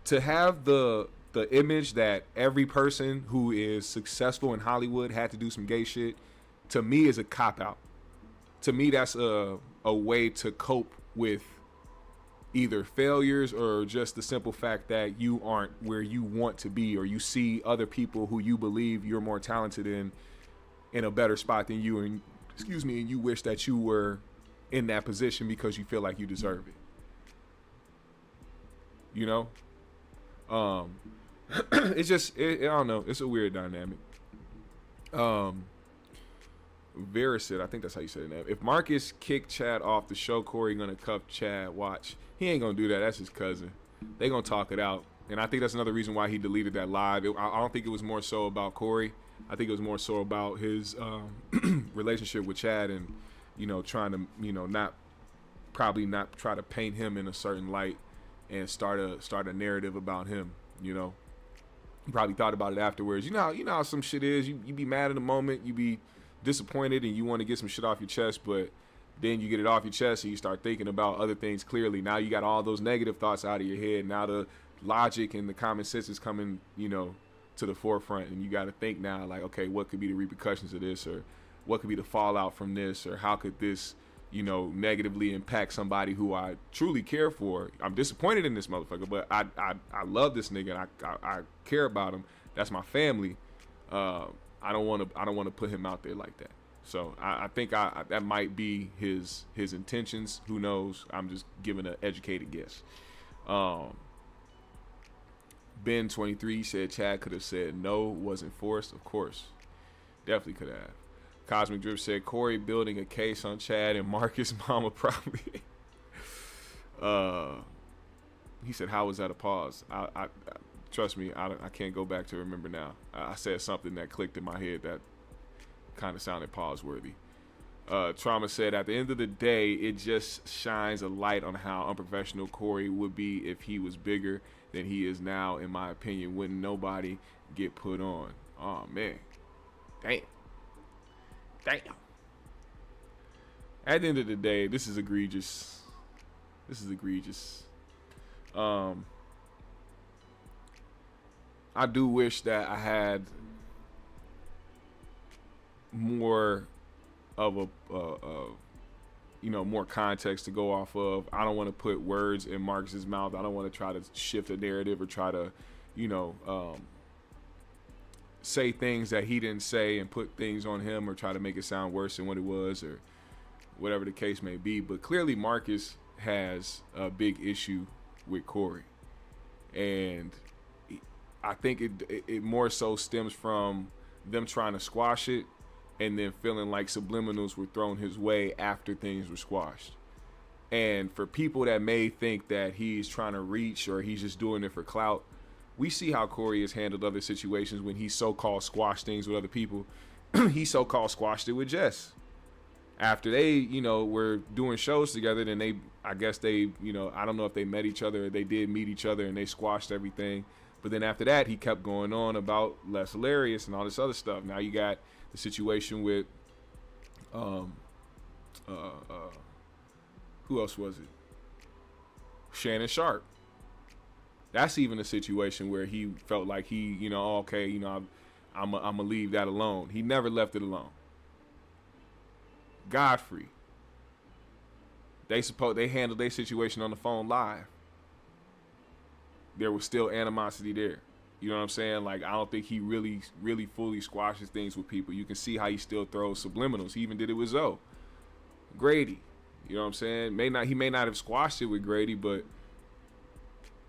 to have the image that every person who is successful in Hollywood had to do some gay shit, to me is a cop-out. To me, that's a way to cope with either failures or just the simple fact that you aren't where you want to be, or you see other people who you believe you're more talented in a better spot than you, and and you wish that you were in that position because you feel like you deserve it. You know? It's just, I don't know. It's a weird dynamic. Vera said, I think that's how you say it now. If Marcus kicked Chad off the show, Corey gonna cuff Chad. Watch. He ain't gonna do that. That's his cousin. They gonna talk it out. And I think that's another reason why he deleted that live. I don't think it was more so about Corey. I think it was more so about his relationship with Chad and, you know, trying to, you know, not try to paint him in a certain light and start a narrative about him, you know. He probably thought about it afterwards. You know how some shit is. You be mad in the moment, you be disappointed and you want to get some shit off your chest, but then you get it off your chest and you start thinking about other things clearly. Now you got all those negative thoughts out of your head. Now the logic and the common sense is coming, you know, to the forefront, and you got to think now, like, okay, what could be the repercussions of this, or what could be the fallout from this, or how could this, you know, negatively impact somebody who I truly care for. I'm disappointed in this motherfucker, but I love this nigga, and I care about him. That's my family. I don't want to put him out there like that. So I think that might be his intentions. Who knows? I'm just giving an educated guess. Ben 23 said Chad could have said no, wasn't forced. Of course, definitely could have. Cosmic Drip said Corey building a case on Chad and Marcus mama probably. He said, how was that a pause? I trust me, I can't go back to remember now. I said something that clicked in my head that kind of sounded pause worthy. Trauma said, at the end of the day, it just shines a light on how unprofessional Corey would be if he was bigger than he is now. In my opinion, wouldn't nobody get put on. Oh man, damn. At the end of the day, this is egregious. I do wish that I had more of a more context to go off of. I don't want to put words in Marcus's mouth. I don't want to try to shift a narrative or try to, say things that he didn't say and put things on him or try to make it sound worse than what it was or whatever the case may be. But clearly Marcus has a big issue with Corey, and I think it more so stems from them trying to squash it and then feeling like subliminals were thrown his way after things were squashed. And for people that may think that he's trying to reach or he's just doing it for clout, we see how Corey has handled other situations when he so-called squashed things with other people. He so-called squashed it with Jess. After they, were doing shows together, then I don't know if they met each other or they did meet each other and they squashed everything. But then after that, he kept going on about Less Hilarious and all this other stuff. Now you got the situation with, who else was it? Shannon Sharp. That's even a situation where he felt like I'm gonna leave that alone. He never left it alone. Godfrey. They handled their situation on the phone live. There was still animosity there. You know what I'm saying? Like, I don't think he really, really fully squashes things with people. You can see how he still throws subliminals. He even did it with Zoe. Grady. You know what I'm saying? He may not have squashed it with Grady, but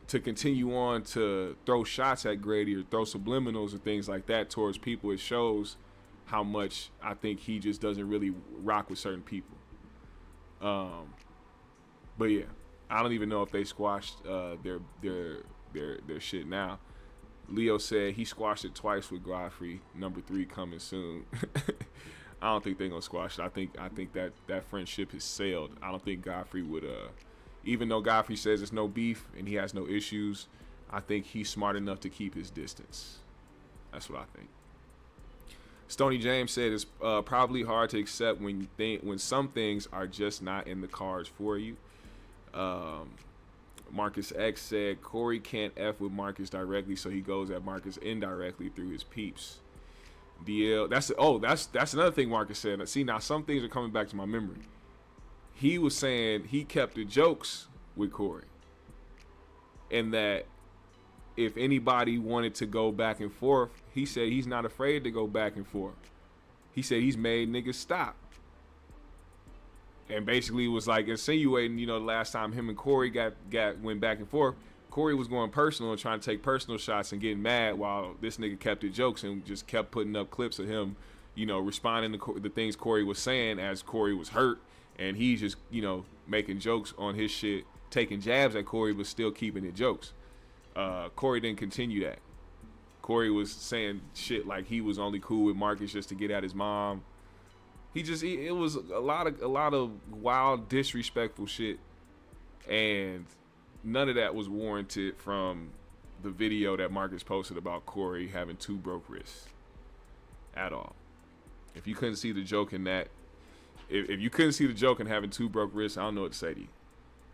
to continue on to throw shots at Grady or throw subliminals or things like that towards people, it shows how much I think he just doesn't really rock with certain people. But yeah, I don't even know if they squashed their shit now. Leo said he squashed it twice with Godfrey. Number 3 coming soon. I don't think they're gonna squash it. I think that friendship has sailed. I don't think Godfrey would even though Godfrey says it's no beef and he has no issues, I think he's smart enough to keep his distance. That's what I think. Stoney James said it's probably hard to accept when some things are just not in the cards for you. Marcus X said Corey can't F with Marcus directly, so he goes at Marcus indirectly through his peeps. DL, that's another thing Marcus said. See, now some things are coming back to my memory. He was saying he kept the jokes with Corey, and that if anybody wanted to go back and forth, he said he's not afraid to go back and forth. He said he's made niggas stop. And basically was like insinuating, the last time him and Corey went back and forth, Corey was going personal and trying to take personal shots and getting mad while this nigga kept his jokes and just kept putting up clips of him, responding to the things Corey was saying as Corey was hurt. And he's just, making jokes on his shit, taking jabs at Corey, but still keeping it jokes. Corey didn't continue that. Corey was saying shit like he was only cool with Marcus just to get at his mom. It was a lot of wild, disrespectful shit, and none of that was warranted from the video that Marcus posted about Corey having 2 broke wrists at all. If you couldn't see the joke in that, if you couldn't see the joke in having 2 broke wrists, I don't know what to say to you,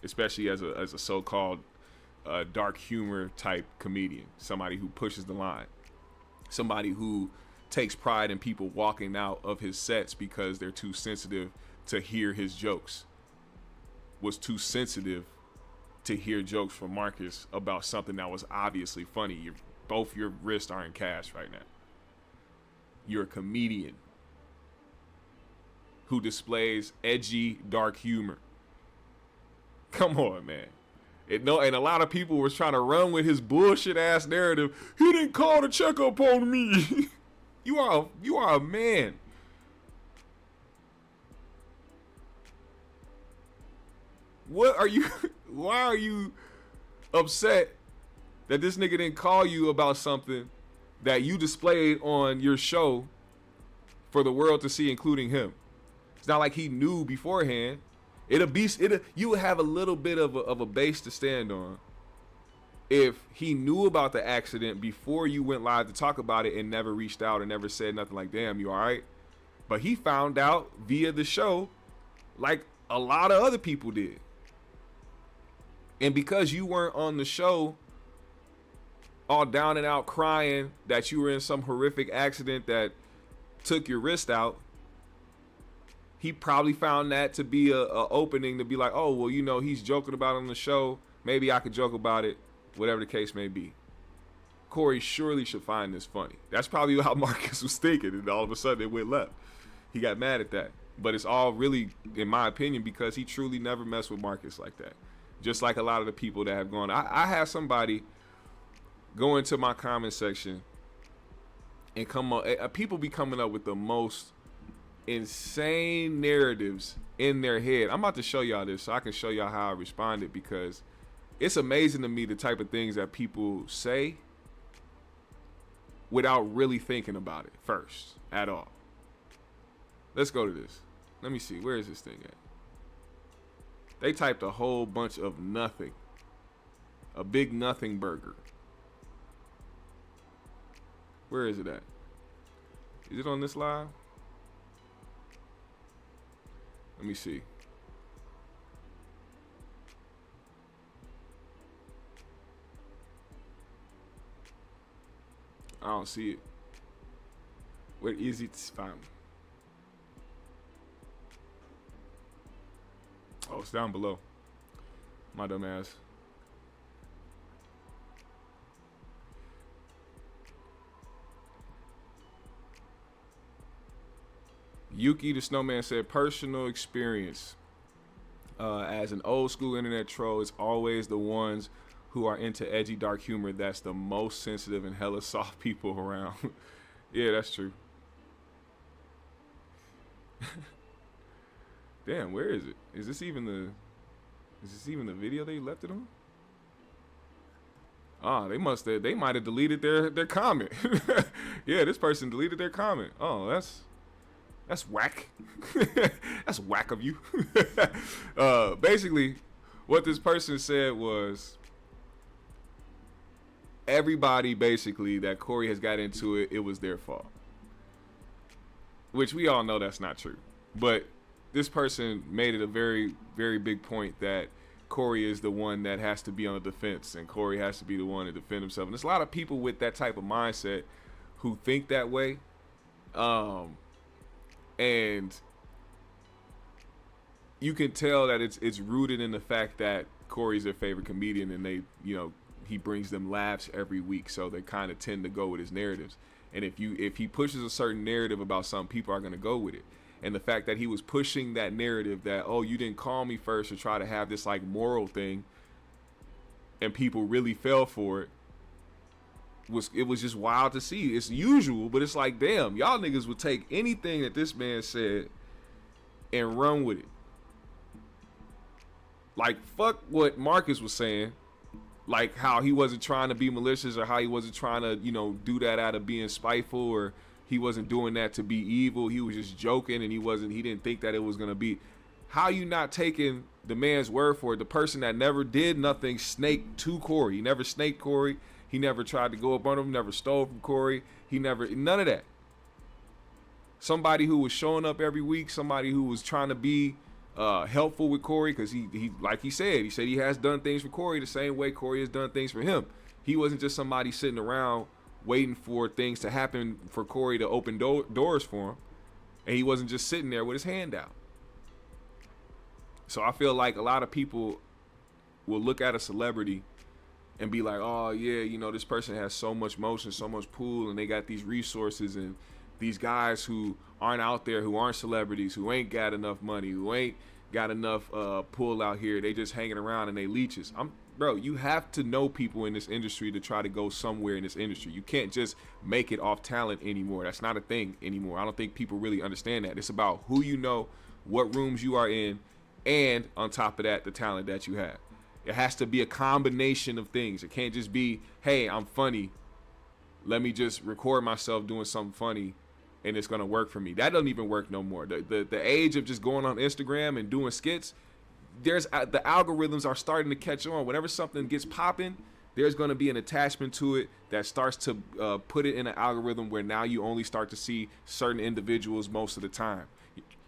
especially as a so-called dark humor type comedian, somebody who pushes the line, somebody who takes pride in people walking out of his sets because they're too sensitive to hear his jokes. Was too sensitive to hear jokes from Marcus about something that was obviously funny. Both your wrists are in cast right now. You're a comedian who displays edgy, dark humor. Come on, man. And a lot of people was trying to run with his bullshit ass narrative. He didn't call to check up on me. You are a man. What are you? Why are you upset that this nigga didn't call you about something that you displayed on your show for the world to see, including him? It's not like he knew beforehand. You would have a little bit of a base to stand on if he knew about the accident before you went live to talk about it and never reached out and never said nothing like, damn, you all right? But he found out via the show like a lot of other people did. And because you weren't on the show all down and out crying that you were in some horrific accident that took your wrist out, he probably found that to be a opening to be like, oh, well, you know, he's joking about it on the show. Maybe I could joke about it, whatever the case may be. Corey surely should find this funny. That's probably how Marcus was thinking, and all of a sudden it went left. He got mad at that. But it's all really, in my opinion, because he truly never messed with Marcus like that. Just like a lot of the people that have gone. I had somebody go into my comment section and come up. People be coming up with the most insane narratives in their head. I'm about to show y'all this so I can show y'all how I responded, because it's amazing to me the type of things that people say without really thinking about it first at all. Let's go to this. Let me see. Where is this thing at? They typed a whole bunch of nothing. A big nothing burger. Where is it at? Is it on this live? Let me see. I don't see it. Where is it found? Oh, it's down below. My dumb ass. Yuki the Snowman said, personal experience. As an old school internet troll, it's always the ones who are into edgy dark humor that's the most sensitive and hella soft people around. Yeah, that's true. Damn, where is it? Is this even the video they left it on? Ah, they might have deleted their comment. Yeah, this person deleted their comment. Oh, that's whack. That's whack of you. Basically, what this person said was, everybody basically that Corey has got into it was their fault. Which we all know that's not true. But this person made it a very, very big point that Corey is the one that has to be on the defense, and Corey has to be the one to defend himself. And there's a lot of people with that type of mindset who think that way. And you can tell that it's rooted in the fact that Corey's their favorite comedian, and they, he brings them laughs every week, so they kind of tend to go with his narratives. And if he pushes a certain narrative about something, people are going to go with it. And the fact that he was pushing that narrative that, oh, you didn't call me first, to try to have this like moral thing, and people really fell for it, it was just wild to see. It's usual, but it's like, damn, y'all niggas would take anything that this man said and run with it. Like, fuck what Marcus was saying, like how he wasn't trying to be malicious, or how he wasn't trying to, do that out of being spiteful, or he wasn't doing that to be evil. He was just joking, and he didn't think that it was gonna be. How you not taking the man's word for it? The person that never did nothing snaked to Corey. He never snaked Corey. He never tried to go up on him, never stole from Corey. None of that. Somebody who was showing up every week, somebody who was trying to be helpful with Corey, because he like he said he has done things for Corey the same way Corey has done things for him. He wasn't just somebody sitting around waiting for things to happen for Corey to open doors for him, and he wasn't just sitting there with his hand out. So I feel like a lot of people will look at a celebrity and be like, oh yeah, you know, this person has so much motion, so much pull, and they got these resources, and these guys who aren't out there, who aren't celebrities, who ain't got enough money, who ain't got enough pull out here, they just hanging around and they leeches. Bro, you have to know people in this industry to try to go somewhere in this industry. You can't just make it off talent anymore. That's not a thing anymore. I don't think people really understand that. It's about who you know, what rooms you are in, and on top of that, the talent that you have. It has to be a combination of things. It can't just be, hey, I'm funny, let me just record myself doing something funny and it's gonna work for me. That doesn't even work no more. The age of just going on Instagram and doing skits, the algorithms are starting to catch on. Whenever something gets popping, there's going to be an attachment to it that starts to put it in an algorithm where now you only start to see certain individuals most of the time.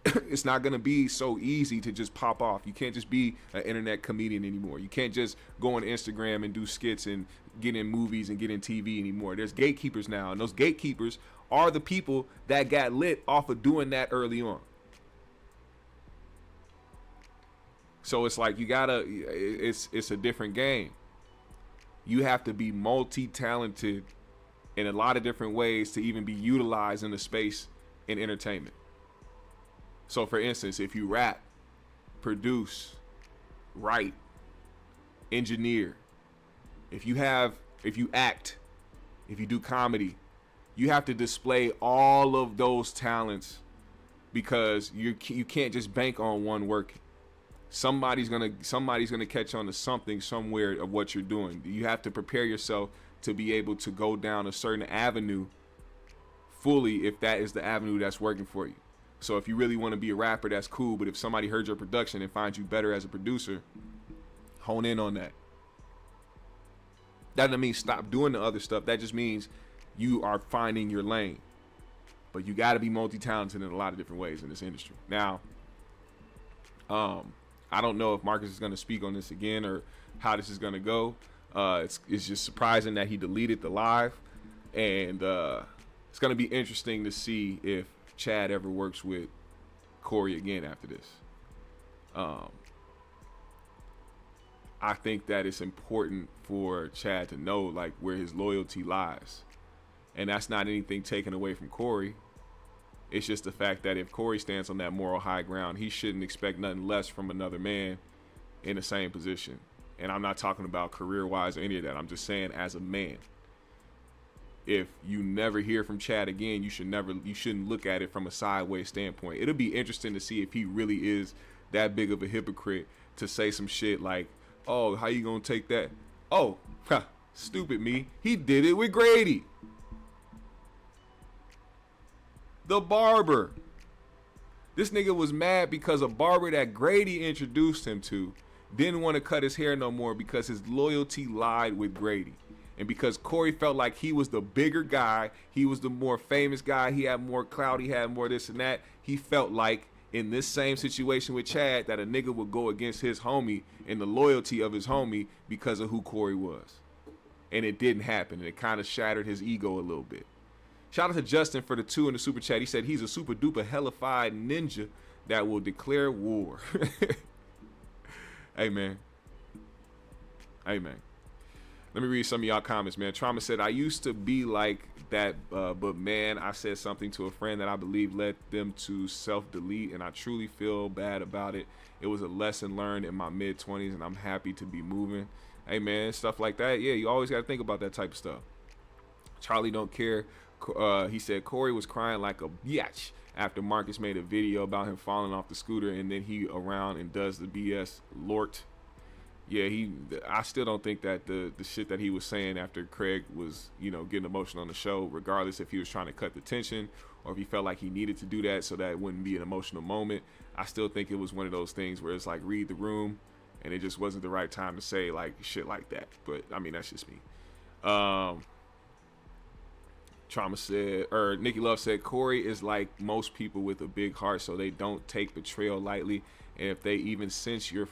It's not going to be so easy to just pop off. You can't just be an internet comedian anymore. You can't just go on Instagram and do skits and get in movies and get in TV anymore. There's gatekeepers now, and those gatekeepers are the people that got lit off of doing that early on. So it's like it's a different game. You have to be multi-talented in a lot of different ways to even be utilized in the space in entertainment. So for instance, if you rap, produce, write, engineer, if you act, if you do comedy, you have to display all of those talents, because you can't just bank on one working. Somebody's gonna catch on to something somewhere of what you're doing. You have to prepare yourself to be able to go down a certain avenue fully if that is the avenue that's working for you. So if you really want to be a rapper, that's cool, but if somebody heard your production and finds you better as a producer, hone in on that. That doesn't mean stop doing the other stuff. That just means you are finding your lane. But you got to be multi-talented in a lot of different ways in this industry. Now, I don't know if Marcus is going to speak on this again or how this is going to go. It's just surprising that he deleted the live, and it's going to be interesting to see if Chad ever works with Corey again after this. I think that it's important for Chad to know like where his loyalty lies, and that's not anything taken away from Corey. It's just the fact that if Corey stands on that moral high ground, he shouldn't expect nothing less from another man in the same position. And I'm not talking about career-wise or any of that. I'm just saying as a man. If you never hear from Chad again, you shouldn't look at it from a sideways standpoint. It'll be interesting to see if he really is that big of a hypocrite to say some shit like, oh, how you gonna take that? Oh, stupid me. He did it with Grady, the barber. This nigga was mad because a barber that Grady introduced him to didn't want to cut his hair no more because his loyalty lied with Grady. And because Corey felt like he was the bigger guy, he was the more famous guy, he had more clout, he had more this and that, he felt like in this same situation with Chad that a nigga would go against his homie and the loyalty of his homie because of who Corey was. And it didn't happen, and it kind of shattered his ego a little bit. Shout out to Justin for the 2 in the super chat. He said he's a super duper hellified ninja that will declare war. Hey, man. Hey, man. Let me read some of y'all comments, man. Trauma said, I used to be like that, but man, I said something to a friend that I believe led them to self-delete, and I truly feel bad about it. It was a lesson learned in my mid-20s, and I'm happy to be moving. Hey, man, stuff like that. Yeah, you always got to think about that type of stuff. Charlie don't care. He said Corey was crying like a bitch after Marcus made a video about him falling off the scooter, and then he around and does the BS Lort. Yeah, I still don't think that the shit that he was saying after Craig was, you know, getting emotional on the show, regardless if he was trying to cut the tension or if he felt like he needed to do that so that it wouldn't be an emotional moment. I still think it was one of those things where it's like read the room, and it just wasn't the right time to say like shit like that. But I mean, that's just me. Trauma said, or Nikki Love said, Corey is like most people with a big heart, so they don't take betrayal lightly. And if they even sense you're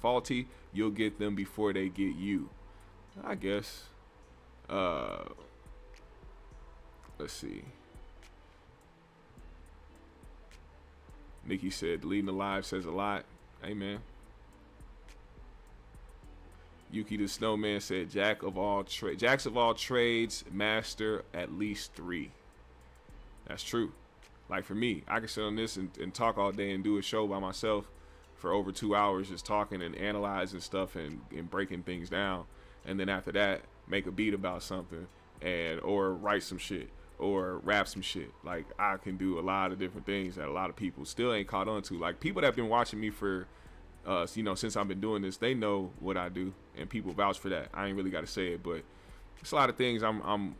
faulty, you'll get them before they get you. I guess. Let's see. Nikki said, deleting the live says a lot. Amen. Yuki the Snowman said, Jacks of all trades, master at least 3. That's true. Like for me, I can sit on this and talk all day and do a show by myself for over 2 hours, just talking and analyzing stuff and breaking things down. And then after that, make a beat about something or write some shit or rap some shit. Like I can do a lot of different things that a lot of people still ain't caught on to. Like people that have been watching me for since I've been doing this, they know what I do, and people vouch for that. I ain't really got to say it, but it's a lot of things I'm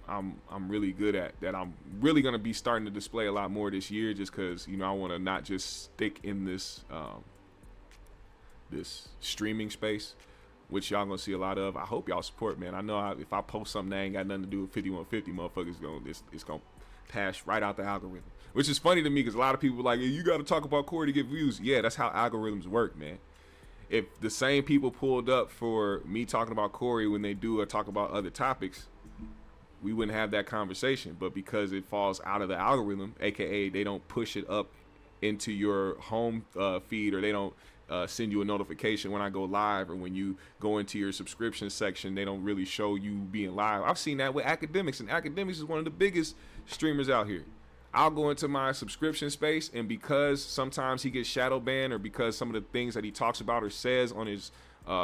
really good at that I'm really gonna be starting to display a lot more this year, just because I want to not just stick in this this streaming space, which y'all gonna see a lot of. I hope y'all support, man. I know if I post something that ain't got nothing to do with 5150, motherfuckers it's gonna pass right out the algorithm, which is funny to me because a lot of people are like, hey, you got to talk about Corey to get views. Yeah, that's how algorithms work, man. If the same people pulled up for me talking about Corey when they do or talk about other topics, we wouldn't have that conversation. But because it falls out of the algorithm, aka they don't push it up into your home feed, or they don't send you a notification when I go live, or when you go into your subscription section, they don't really show you being live. I've seen that with Academics, and Academics is one of the biggest streamers out here. I'll go into my subscription space, and because sometimes he gets shadow banned, or because some of the things that he talks about or says on his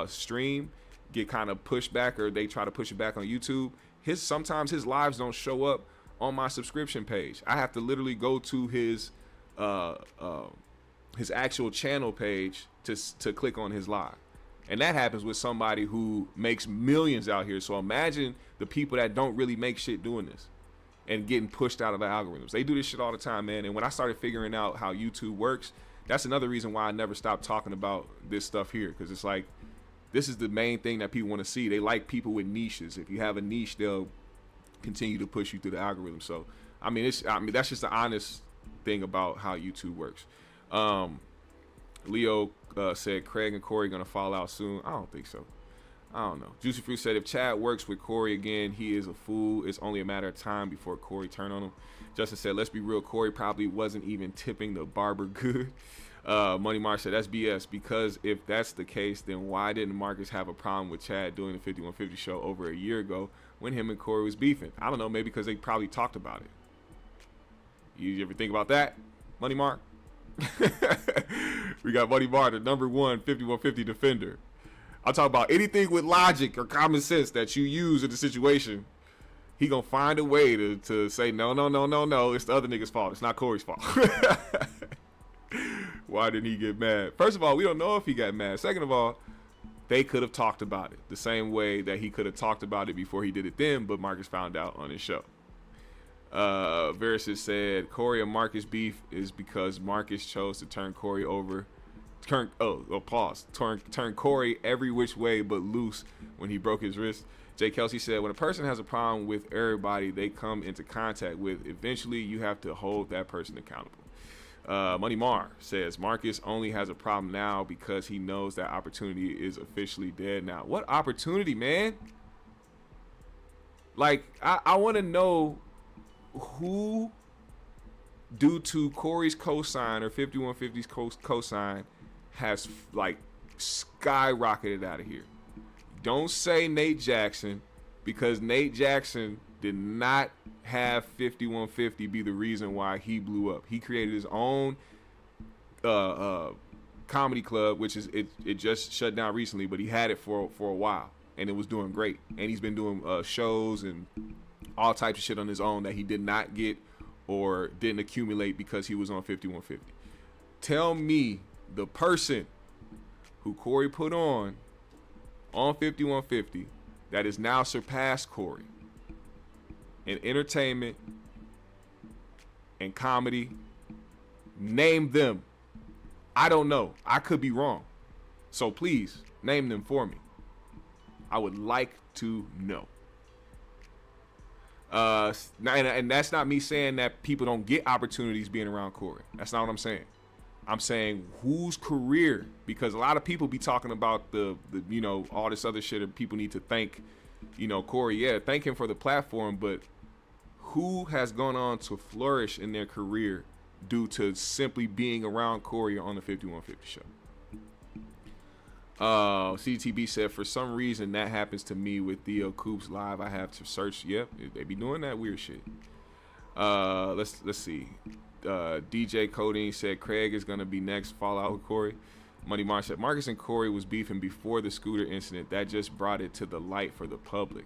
stream get kind of pushed back, or they try to push it back on YouTube, sometimes his lives don't show up on my subscription page. I have to literally go to his actual channel page to click on his live. And that happens with somebody who makes millions out here. So imagine the people that don't really make shit doing this and getting pushed out of the algorithms. They do this shit all the time, man. And when I started figuring out how YouTube works, that's another reason why I never stopped talking about this stuff here. Because it's like, this is the main thing that people want to see. They like people with niches. If you have a niche, they'll continue to push you through the algorithm. So, I mean, that's just the honest thing about how YouTube works. Leo said Craig and Corey gonna fall out soon. I don't think so. I don't know. Juicy Fruit said if Chad works with Corey again, he is a fool. It's only a matter of time before Corey turn on him. Justin said, let's be real, Corey probably wasn't even tipping the barber good. Money Mark said that's BS, because if that's the case, then why didn't Marcus have a problem with Chad doing the 5150 show over a year ago when him and Corey was beefing? I don't know, maybe because they probably talked about it. You ever think about that, Money Mark? We got Money Mark, the #1 5150 defender. I'll talk about anything with logic or common sense that you use in the situation. He gonna find a way to say no, it's the other nigga's fault. It's not Corey's fault. Why didn't he get mad? First of all, we don't know if he got mad. Second of all, they could have talked about it the same way that he could have talked about it before he did it then, but Marcus found out on his show. Versus said Corey and Marcus beef is because Marcus chose to turn Corey over. Turn Corey every which way but loose when he broke his wrist. Jay Kelsey said, when a person has a problem with everybody they come into contact with, eventually you have to hold that person accountable. Money Mar says Marcus only has a problem now because he knows that opportunity is officially dead now. What opportunity, man? Like, I want to know who, due to Corey's cosign or 5150's cosign, has like skyrocketed out of here. Don't say Nate Jackson, because Nate Jackson did not have 5150 be the reason why he blew up. He created his own comedy club, which is it just shut down recently, but he had it for a while and it was doing great. And he's been doing shows and all types of shit on his own that he did not get or didn't accumulate because he was on 5150. Tell me the person who Corey put on 5150 that is now surpassed Corey in entertainment and comedy. Name them. I don't know. I could be wrong. So please name them for me. I would like to know. And that's not me saying that people don't get opportunities being around Corey. That's not what I'm saying. I'm saying whose career, because a lot of people be talking about the all this other shit, and people need to thank, Corey. Yeah, thank him for the platform, but who has gone on to flourish in their career due to simply being around Corey on the 5150 show. CTB said, for some reason that happens to me with Theo Coops live. I have to search. Yep, they be doing that weird shit. Let's see. DJ Codeine said Craig is gonna be next. Fallout with Corey. Money Marsh said Marcus and Corey was beefing before the scooter incident. That just brought it to the light for the public.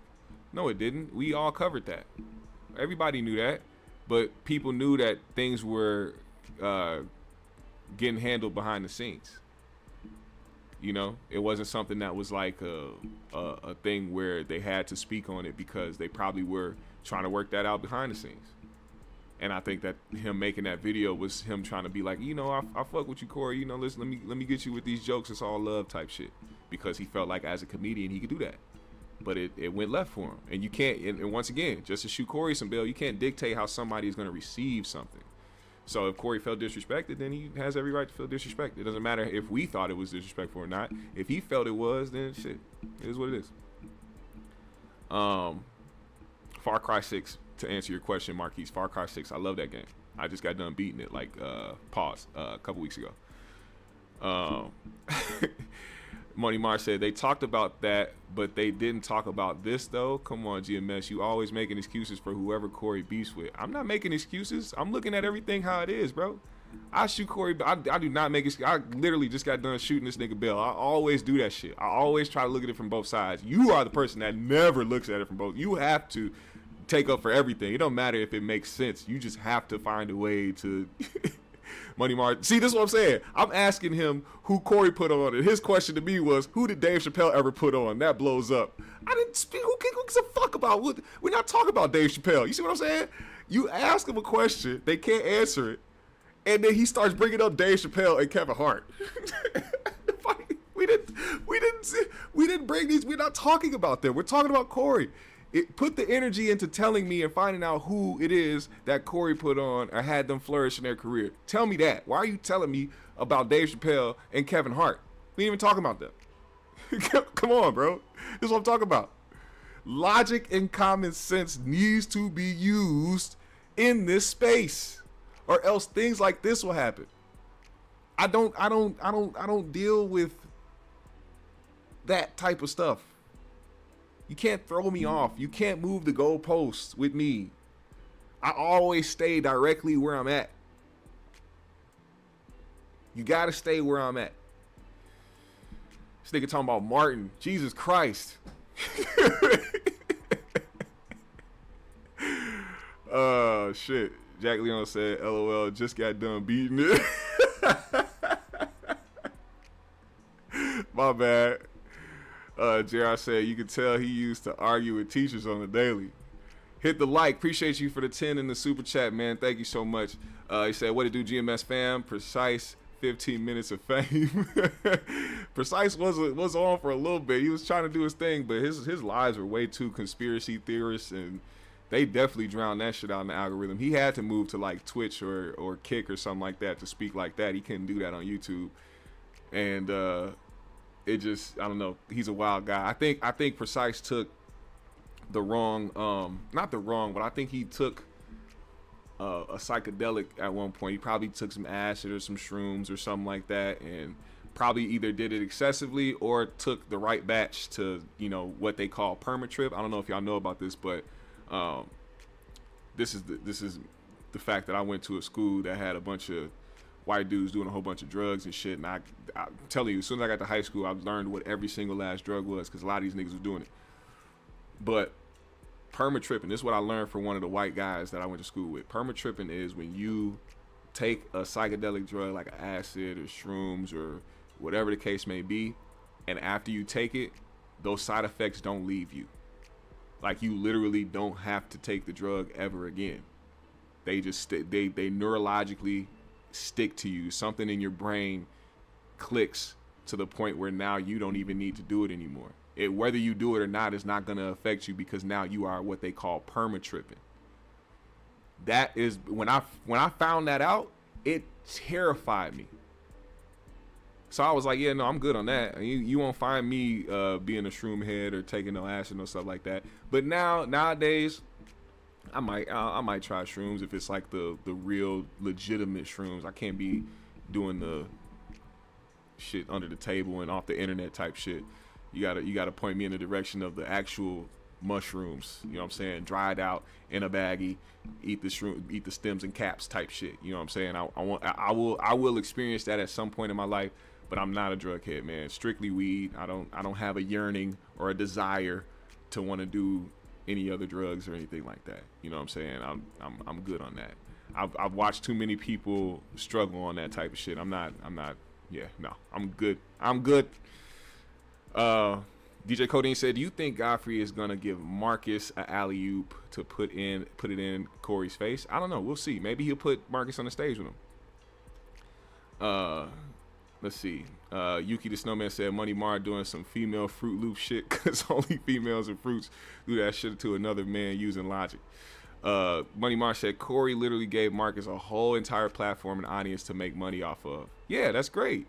No, it didn't. We all covered that. Everybody knew that, but people knew that things were getting handled behind the scenes. You know, it wasn't something that was like a thing where they had to speak on it because they probably were trying to work that out behind the scenes. And I think that him making that video was him trying to be like, you know, I fuck with you, Corey. You know, listen, let me get you with these jokes. It's all love type shit. Because he felt like as a comedian he could do that. But it went left for him. And you can't, and once again, just to shoot Corey some bail, you can't dictate how somebody is going to receive something. So if Corey felt disrespected, then he has every right to feel disrespected. It doesn't matter if we thought it was disrespectful or not. If he felt it was, then shit, it is what it is. Far Cry 6, to answer your question, Marquise, Far Cry 6, I love that game. I just got done beating it like a couple weeks ago. Money Mar said they talked about that, but they didn't talk about this though. Come on, GMS, you always making excuses for whoever Corey beefs with. I'm not making excuses. I'm looking at everything how it is, bro. I shoot Corey, but I do not make it. I literally just got done shooting this nigga Bill. I always do that shit. I always try to look at it from both sides. You are the person that never looks at it from both. You have to take up for everything. It don't matter if it makes sense. You just have to find a way to. Money Mark. See, this is what I'm saying. I'm asking him who Corey put on, and his question to me was, who did Dave Chappelle ever put on? That blows up. I didn't speak. Who gives a fuck about what? We're not talking about Dave Chappelle. You see what I'm saying? You ask him a question, they can't answer it, and then he starts bringing up Dave Chappelle and Kevin Hart. we didn't bring these. We're not talking about them. We're talking about Corey. Put the energy into telling me and finding out who it is that Corey put on or had them flourish in their career. Tell me that. Why are you telling me about Dave Chappelle and Kevin Hart? We ain't even talking about them. Come on, bro. This is what I'm talking about. Logic and common sense needs to be used in this space, or else things like this will happen. I don't deal with that type of stuff. You can't throw me off. You can't move the goalposts with me. I always stay directly where I'm at. You gotta stay where I'm at. This nigga talking about Martin. Jesus Christ. Shit. Jack Leon said, LOL, just got done beating it. My bad. JR said, you can tell he used to argue with teachers on the daily. Hit the like. Appreciate you for the 10 in the super chat, man. Thank you so much. He said, what it do, GMS fam? Precise 15 minutes of fame. Precise was on for a little bit. He was trying to do his thing, but his lives were way too conspiracy theorists, and they definitely drowned that shit out in the algorithm. He had to move to like Twitch or Kick or something like that to speak like that. He couldn't do that on YouTube. And it just, I don't know. He's a wild guy. I think Precise took the wrong, not the wrong, but I think he took a psychedelic at one point. He probably took some acid or some shrooms or something like that, and probably either did it excessively or took the right batch to, you know, what they call permatrip. I don't know if y'all know about this, but this is the fact that I went to a school that had a bunch of white dudes doing a whole bunch of drugs and shit, and I'm telling you, as soon as I got to high school, I learned what every single last drug was, because a lot of these niggas was doing it. But permatripping, this is what I learned from one of the white guys that I went to school with. Permatripping is when you take a psychedelic drug like acid or shrooms or whatever the case may be, and after you take it, those side effects don't leave you. Like, you literally don't have to take the drug ever again. They just they neurologically stick to you. Something in your brain clicks to the point where now you don't even need to do it anymore. Whether you do it or not is not going to affect you, because now you are what they call permatripping. That is, when I found that out, it terrified me. So I was like, yeah, no, I'm good on that. You won't find me being a shroom head or taking no acid or stuff like that. But nowadays, I might try shrooms if it's like the real legitimate shrooms. I can't be doing the shit under the table and off the internet type shit. You gotta point me in the direction of the actual mushrooms. You know what I'm saying? Dried out in a baggie, eat the stems and caps type shit. You know what I'm saying? I will experience that at some point in my life, but I'm not a drug head, man. Strictly weed. I don't have a yearning or a desire to want to do any other drugs or anything like that. You know what I'm saying? I'm good on that. I've watched too many people struggle on that type of shit. I'm not. Yeah, no. I'm good. DJ Codeine said, "Do you think Godfrey is gonna give Marcus an alley-oop to put it in Corey's face?" I don't know. We'll see. Maybe he'll put Marcus on the stage with him. Let's see. Yuki the Snowman said, "Money Mar doing some female Fruit Loop shit because only females and fruits do that shit to another man using logic." Money Mar said, "Corey literally gave Marcus a whole entire platform and audience to make money off of." Yeah, that's great.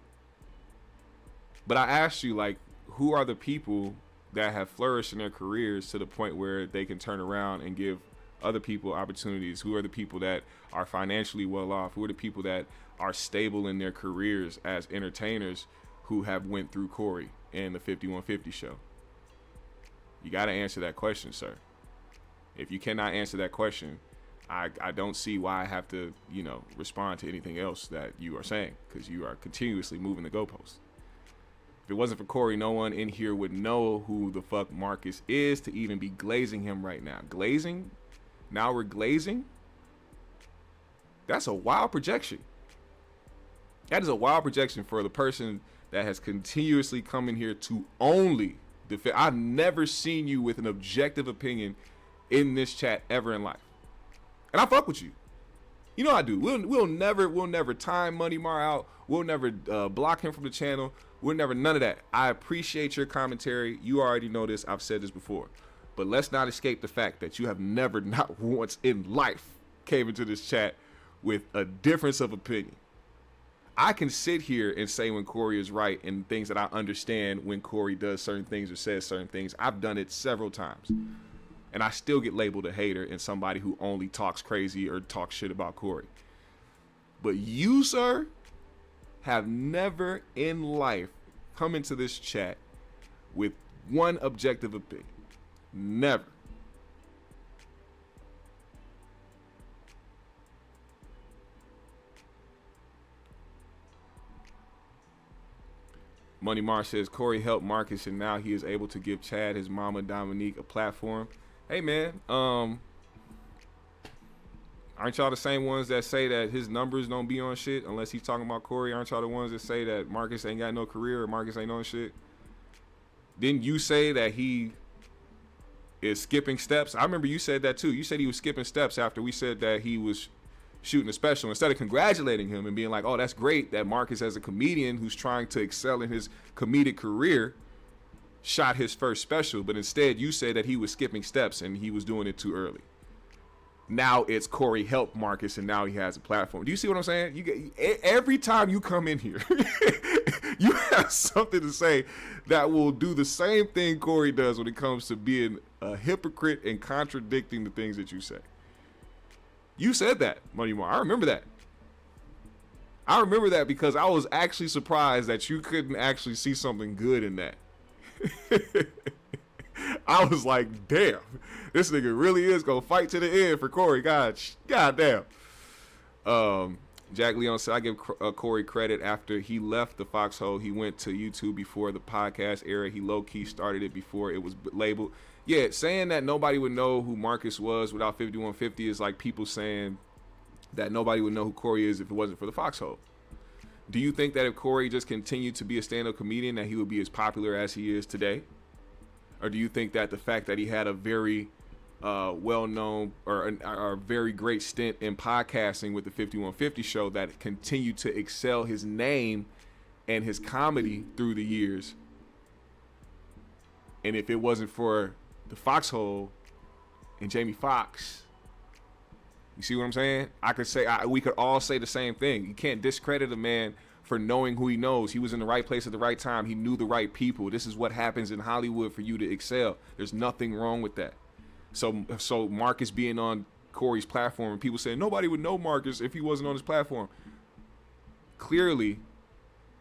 But I asked you, like, who are the people that have flourished in their careers to the point where they can turn around and give other people opportunities? Who are the people that are financially well off? Who are the people that are stable in their careers as entertainers who have went through Corey and the 5150 show? You got to answer that question, sir. If you cannot answer that question, I don't see why I have to, respond to anything else that you are saying, because you are continuously moving the goalposts. If it wasn't for Corey, no one in here would know who the fuck Marcus is to even be glazing him right now. Glazing? Now we're glazing? That's a wild projection. That is a wild projection for the person that has continuously come in here to only defend. I've never seen you with an objective opinion in this chat ever in life. And I fuck with you. You know I do. We'll never time Money Mar out. We'll never block him from the channel. We'll never, none of that. I appreciate your commentary. You already know this. I've said this before. But let's not escape the fact that you have never, not once in life, came into this chat with a difference of opinion. I can sit here and say when Corey is right and things that I understand when Corey does certain things or says certain things. I've done it several times. And I still get labeled a hater and somebody who only talks crazy or talks shit about Corey. But you, sir, have never in life come into this chat with one objective opinion. Never. Money Mar says, "Corey helped Marcus and now he is able to give Chad, his mama Dominique, a platform." Hey man, aren't y'all the same ones that say that his numbers don't be on shit unless he's talking about Corey? Aren't y'all the ones that say that Marcus ain't got no career or Marcus ain't on shit? Didn't you say that he is skipping steps? I remember you said that too. You said he was skipping steps after we said that he was shooting a special. Instead of congratulating him and being like, "Oh, that's great that Marcus, as a comedian who's trying to excel in his comedic career, shot his first special," but instead you said that he was skipping steps and he was doing it too early. Now it's Corey helped Marcus and now he has a platform. Do you see what I'm saying? Every time you come in here, you have something to say that will do the same thing Corey does when it comes to being a hypocrite and contradicting the things that you say. You said that, Money Mar. I remember that. I remember that because I was actually surprised that you couldn't actually see something good in that. I was like, damn, this nigga really is gonna fight to the end for Corey. God damn. Jack Leon said, "I give Corey credit. After he left the foxhole, he went to YouTube before the podcast era. He low-key started it before it was labeled." Yeah, saying that nobody would know who Marcus was without 5150 is like people saying that nobody would know who Corey is if it wasn't for the foxhole. Do you think that if Corey just continued to be a stand-up comedian that he would be as popular as he is today? Or do you think that the fact that he had a very well-known or a very great stint in podcasting with the 5150 show that continued to excel his name and his comedy through the years, and if it wasn't for the foxhole and Jamie Foxx, you see what I'm saying? I could say, we could all say the same thing. You can't discredit a man for knowing who he knows. He was in the right place at the right time. He knew the right people. This is what happens in Hollywood for you to excel. There's nothing wrong with that. So Marcus being on Corey's platform, and people saying nobody would know Marcus if he wasn't on his platform. Clearly,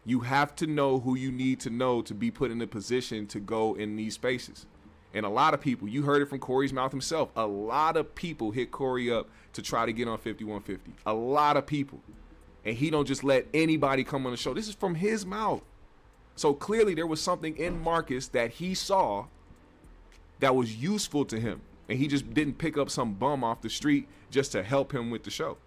you have to know who you need to know to be put in a position to go in these spaces. And a lot of people, you heard it from Corey's mouth himself, a lot of people hit Corey up to try to get on 5150. A lot of people. And he don't just let anybody come on the show. This is from his mouth. So clearly there was something in Marcus that he saw that was useful to him. And he just didn't pick up some bum off the street just to help him with the show.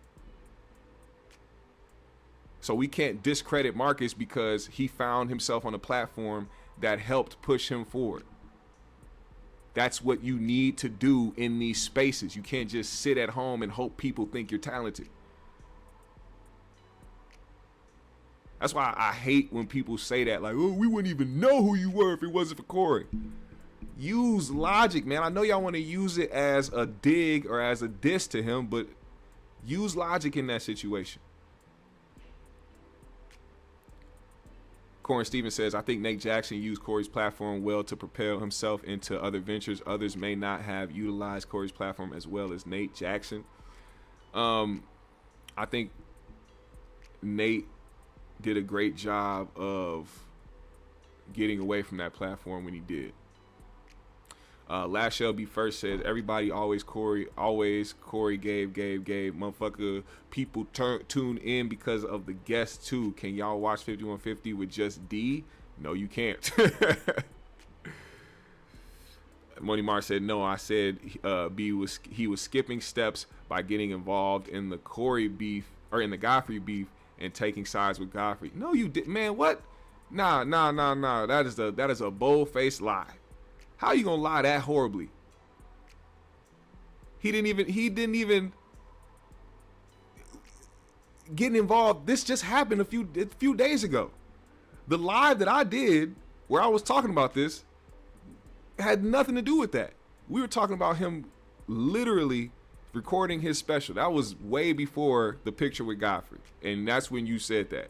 So we can't discredit Marcus because he found himself on a platform that helped push him forward. That's what you need to do in these spaces. You can't just sit at home and hope people think you're talented. That's why I hate when people say that, like, oh, we wouldn't even know who you were if it wasn't for Corey. Use logic, man. I know y'all want to use it as a dig or as a diss to him, but use logic in that situation. Corin Stevens says, I think Nate Jackson used Corey's platform well to propel himself into other ventures. Others may not have utilized Corey's platform as well as Nate Jackson. I think Nate did a great job of getting away from that platform when he did. Last Shelby first says, everybody always Corey gave. Motherfucker, people tune in because of the guests too. Can y'all watch 5150 with just D? No, you can't. Money Mar said, no, I said he was skipping steps by getting involved in the Corey beef or in the Godfrey beef and taking sides with Godfrey. No, you didn't, man. What? Nah. That is a bold-faced lie. How you gonna lie that horribly? He didn't even getting involved. This just happened a few days ago. The live that I did where I was talking about this had nothing to do with that. We were talking about him literally recording his special. That was way before the picture with Godfrey, and that's when you said that.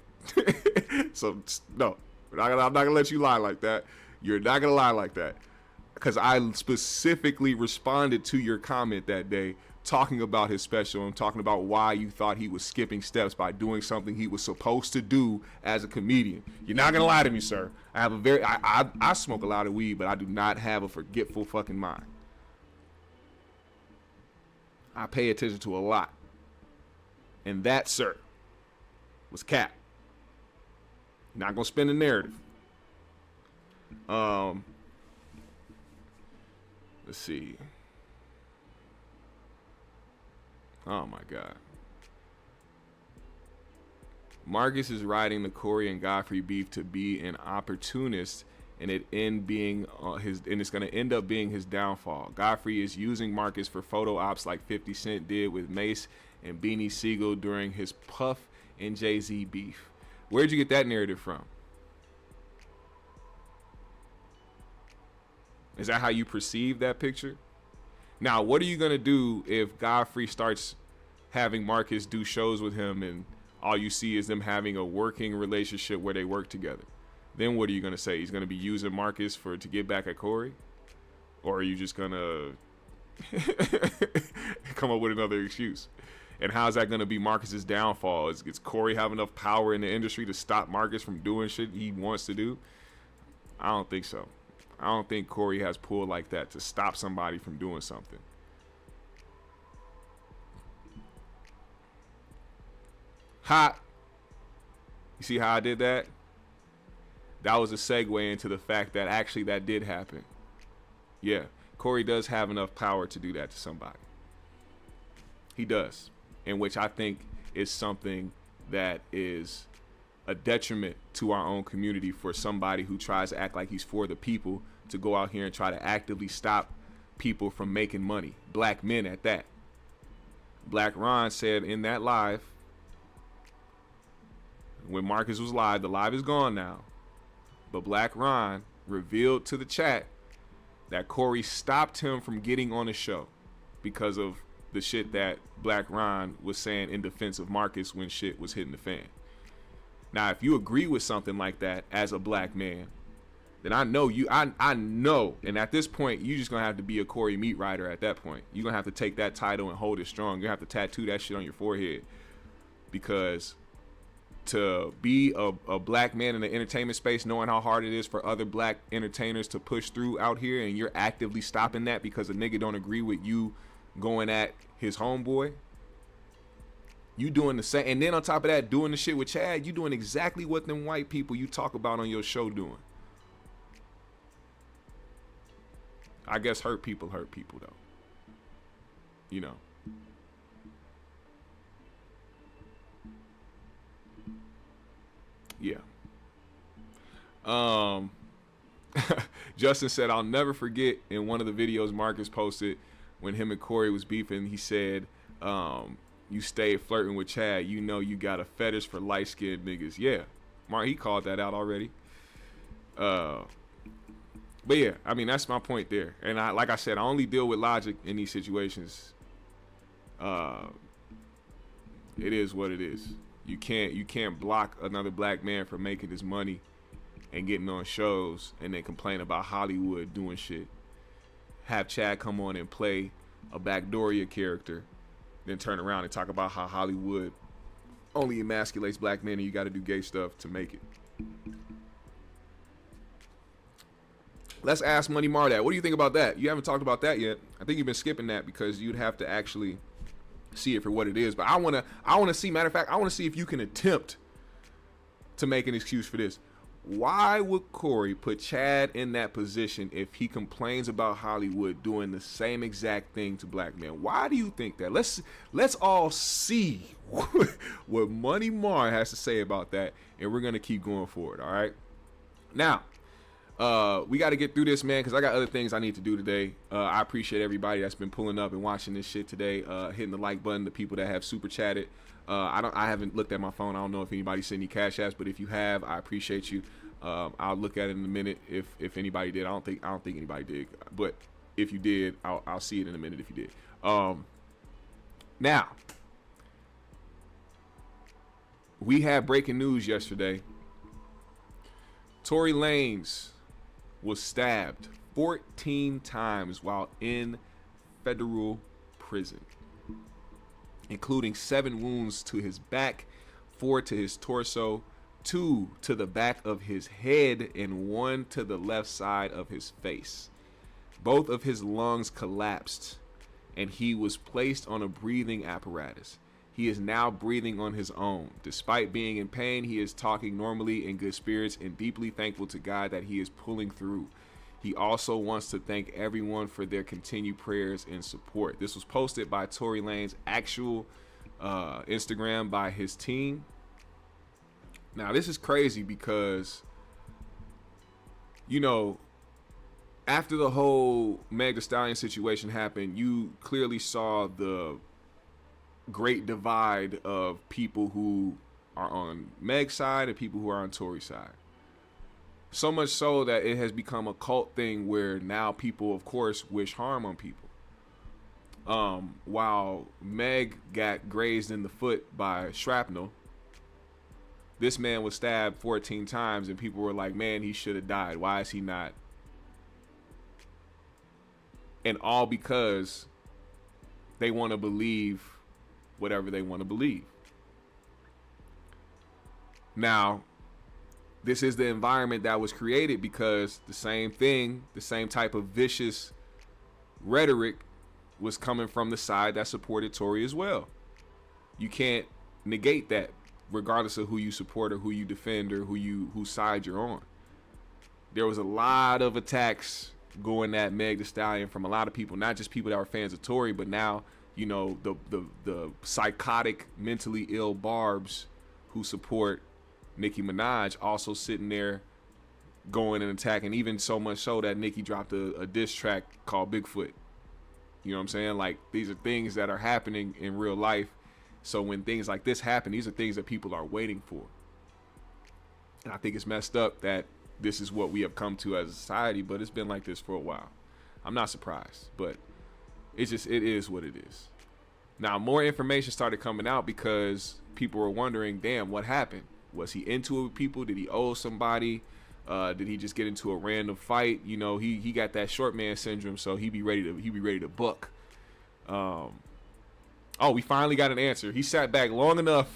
So no, I'm not gonna let you lie like that. You're not gonna lie like that. Because I specifically responded to your comment that day talking about his special and talking about why you thought he was skipping steps by doing something he was supposed to do as a comedian. You're not going to lie to me, sir. I smoke a lot of weed, but I do not have a forgetful fucking mind. I pay attention to a lot. And that, sir, was cap. Not going to spin the narrative. Let's see. Oh my God. Marcus is riding the Corey and Godfrey beef to be an opportunist, and it's going to end up being his downfall. Godfrey is using Marcus for photo ops like 50 Cent did with Mace and Beanie Siegel during his Puff and Jay-Z beef. Where'd you get that narrative from? Is that how you perceive that picture? Now, what are you going to do if Godfrey starts having Marcus do shows with him and all you see is them having a working relationship where they work together? Then what are you going to say? He's going to be using Marcus to get back at Corey? Or are you just going to come up with another excuse? And how's that going to be Marcus's downfall? Is Corey have enough power in the industry to stop Marcus from doing shit he wants to do? I don't think so. I don't think Corey has pull like that to stop somebody from doing something. Hot. You see how I did that? That was a segue into the fact that actually that did happen. Yeah, Corey does have enough power to do that to somebody. He does. In which I think is something that is a detriment to our own community for somebody who tries to act like he's for the people to go out here and try to actively stop people from making money. Black men at that. Black Ron said in that live, when Marcus was live, the live is gone now, but Black Ron revealed to the chat that Corey stopped him from getting on the show because of the shit that Black Ron was saying in defense of Marcus when shit was hitting the fan. Now, if you agree with something like that as a black man, then I know you. I know, and at this point, you just gonna have to be a Corey meat rider. At that point, you're gonna have to take that title and hold it strong. You have to tattoo that shit on your forehead, because to be a black man in the entertainment space, knowing how hard it is for other black entertainers to push through out here, and you're actively stopping that because a nigga don't agree with you going at his homeboy. You doing the same, and then on top of that, doing the shit with Chad, you doing exactly what them white people you talk about on your show doing. I guess hurt people though. You know. Yeah. Justin said, I'll never forget in one of the videos Marcus posted when him and Corey was beefing, he said, you stayed flirting with Chad, you know you got a fetish for light-skinned niggas. Yeah. Mark, he called that out already. But yeah, I mean, that's my point there. And like I said, I only deal with logic in these situations. It is what it is. You can't block another black man from making his money and getting on shows and then complain about Hollywood doing shit. Have Chad come on and play a BACKDOORIA character, then turn around and talk about how Hollywood only emasculates black men and you got to do gay stuff to make it. Let's ask Money Mar that. What do you think about that? You haven't talked about that yet. I think you've been skipping that because you'd have to actually see it for what it is. But I wanna see, matter of fact, I wanna see if you can attempt to make an excuse for this. Why would Corey put Chad in that position if he complains about Hollywood doing the same exact thing to black men? Why do you think that? Let's all see what Money Mar has to say about that, and we're gonna keep going forward. All right. Now, we got to get through this, man, because I got other things I need to do today. I appreciate everybody that's been pulling up and watching this shit today, hitting the like button, the people that have super chatted. I haven't looked at my phone. I don't know if anybody sent any cash apps, but if you have, I appreciate you. I'll look at it in a minute if anybody did. I don't think anybody did, but if you did, I'll see it in a minute if you did. Now, we had breaking news yesterday. Tory Lanez was stabbed 14 times while in federal prison, including 7 wounds to his back, 4 to his torso, 2 to the back of his head, and 1 to the left side of his face. Both of his lungs collapsed, and he was placed on a breathing apparatus. He is now breathing on his own. Despite being in pain, he is talking normally in good spirits and deeply thankful to God that he is pulling through. He also wants to thank everyone for their continued prayers and support. This was posted by Tory Lanez's actual Instagram by his team. Now, this is crazy because, you know, after the whole Meg Thee Stallion situation happened, you clearly saw the great divide of people who are on Meg's side and people who are on Tory's side. So much so that it has become a cult thing where now people, of course, wish harm on people. While Meg got grazed in the foot by shrapnel, this man was stabbed 14 times and people were like, man, he should have died. Why is he not? And all because they want to believe whatever they want to believe. Now, this is the environment that was created because the same thing, the same type of vicious rhetoric was coming from the side that supported Tory as well. You can't negate that regardless of who you support or who you defend or whose side you're on. There was a lot of attacks going at Meg Thee Stallion from a lot of people, not just people that were fans of Tory, but now, you know, the psychotic, mentally ill barbs who support Nicki Minaj also sitting there going and attacking, even so much so that Nicki dropped a diss track called Bigfoot. You know what I'm saying? Like, these are things that are happening in real life. So when things like this happen, these are things that people are waiting for. And I think it's messed up that this is what we have come to as a society, but it's been like this for a while. I'm not surprised, but it is what it is. Now, more information started coming out because people were wondering, damn, what happened? Was he into it with people? Did he owe somebody? Did he just get into a random fight? You know, he got that short man syndrome, so he be ready to buck. Oh, we finally got an answer. He sat back long enough.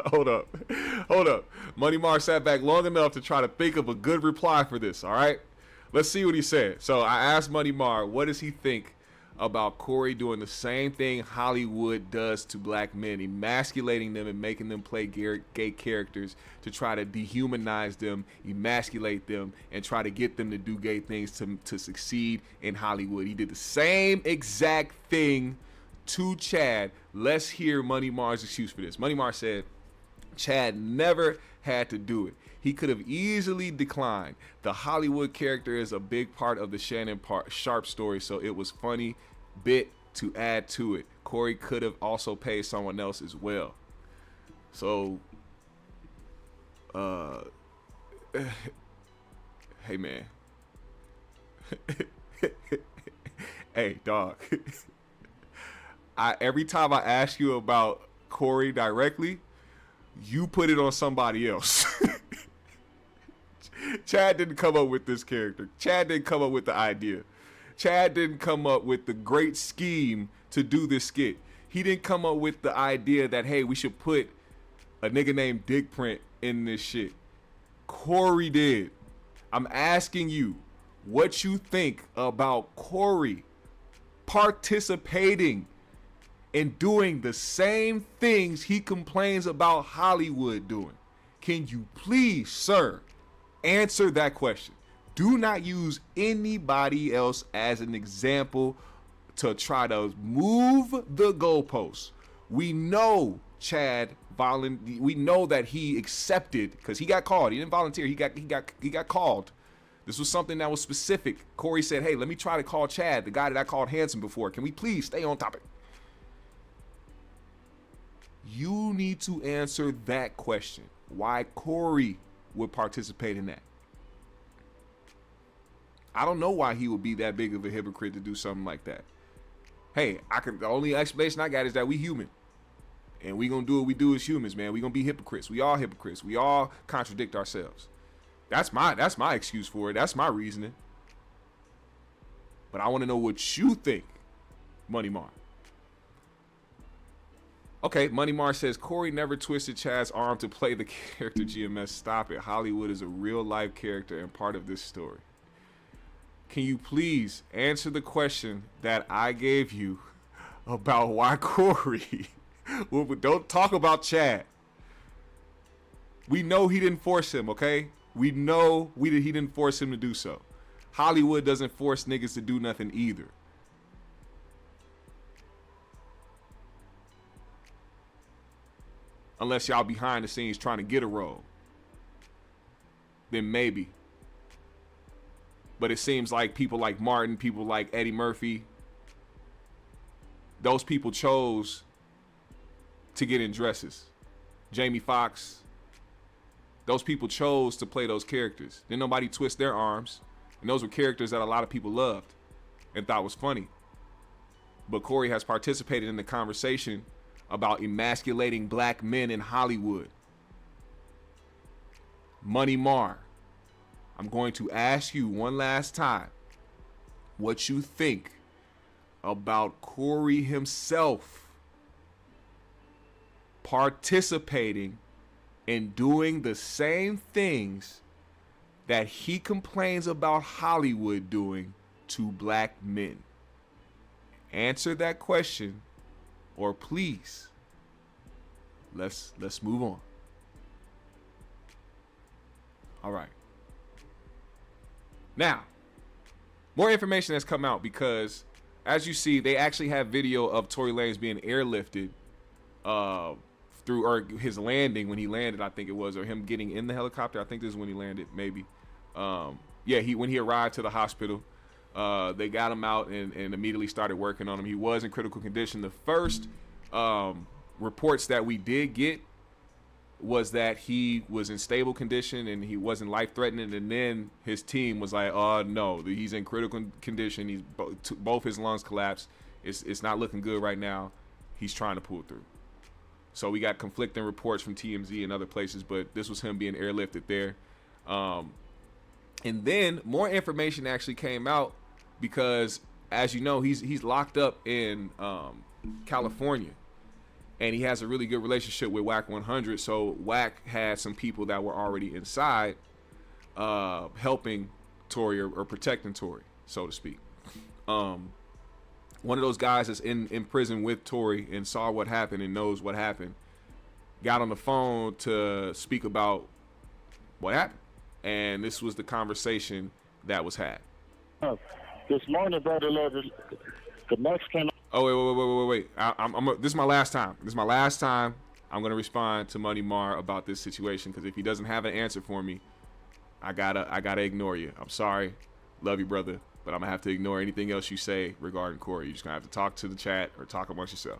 Hold up. Money Mar sat back long enough to try to think of a good reply for this. All right, let's see what he said. So I asked Money Mar, what does he think about Corey doing the same thing Hollywood does to black men, emasculating them and making them play gay characters to try to dehumanize them, emasculate them, and try to get them to do gay things to succeed in Hollywood. He did the same exact thing to Chad. Let's hear Money Mar's excuse for this. Money Mar said Chad never had to do it. He could have easily declined. The Hollywood character is a big part of the Shannon Sharp story, so it was funny bit to add to it. Corey could have also paid someone else as well. So, hey man, hey dog. Every time I ask you about Corey directly, you put it on somebody else. Chad didn't come up with this character. Chad didn't come up with the idea. Chad didn't come up with the great scheme to do this skit. He didn't come up with the idea that, hey, we should put a nigga named Dick Print in this shit. Corey did. I'm asking you what you think about Corey participating in doing the same things he complains about Hollywood doing. Can you please, sir, answer that question? Do not use anybody else as an example to try to move the goalposts. We know Chad we know that he accepted, because he got called. He didn't volunteer. He got called. This was something that was specific. Corey said, hey, let me try to call Chad, the guy that I called handsome before. Can we please stay on topic? You need to answer that question. Why Corey would participate in that. I don't know why he would be that big of a hypocrite to do something like that. Hey, the only explanation I got is that we human. And we gonna do what we do as humans, man. We gonna be hypocrites. We all hypocrites. We all contradict ourselves. That's my excuse for it. That's my reasoning. But I want to know what you think, Money Mar. Okay, Money Mar says, Corey never twisted Chad's arm to play the character GMS. Stop it. Hollywood is a real life character and part of this story. Can you please answer the question that I gave you about why Corey? Well, don't talk about Chad. We know he didn't force him, okay? We know he didn't force him to do so. Hollywood doesn't force niggas to do nothing either. Unless y'all behind the scenes trying to get a role. Then maybe. But it seems like people like Martin, people like Eddie Murphy, those people chose to get in dresses. Jamie Foxx, those people chose to play those characters. Then nobody twist their arms. And those were characters that a lot of people loved and thought was funny. But Corey has participated in the conversation about emasculating black men in Hollywood. Money Mar, I'm going to ask you one last time what you think about Corey himself participating in doing the same things that he complains about Hollywood doing to black men. Answer that question, or please, let's move on. All right. Now, more information has come out because, as you see, they actually have video of Tory Lanez being airlifted through, or his landing when he landed, I think it was, or him getting in the helicopter. I think this is when he landed, maybe. When he arrived to the hospital, they got him out and immediately started working on him. He was in critical condition. The first reports that we did get was that he was in stable condition and he wasn't life-threatening, and then his team was like, oh no, he's in critical condition. He's both his lungs collapsed. It's not looking good right now. He's trying to pull through. So we got conflicting reports from TMZ and other places, but this was him being airlifted there. And then more information actually came out because, as you know, he's locked up in California, and he has a really good relationship with Whack 100. So Whack had some people that were already inside, helping Tory or protecting Tory, so to speak. One of those guys that's in prison with Tory and saw what happened and knows what happened, got on the phone to speak about what happened. And this was the conversation that was had. This morning, brother, the next came. Oh, wait. This is my last time. This is my last time I'm going to respond to Money Mar about this situation, because if he doesn't have an answer for me, I gotta ignore you. I'm sorry. Love you, brother. But I'm going to have to ignore anything else you say regarding Corey. You're just going to have to talk to the chat or talk amongst yourself.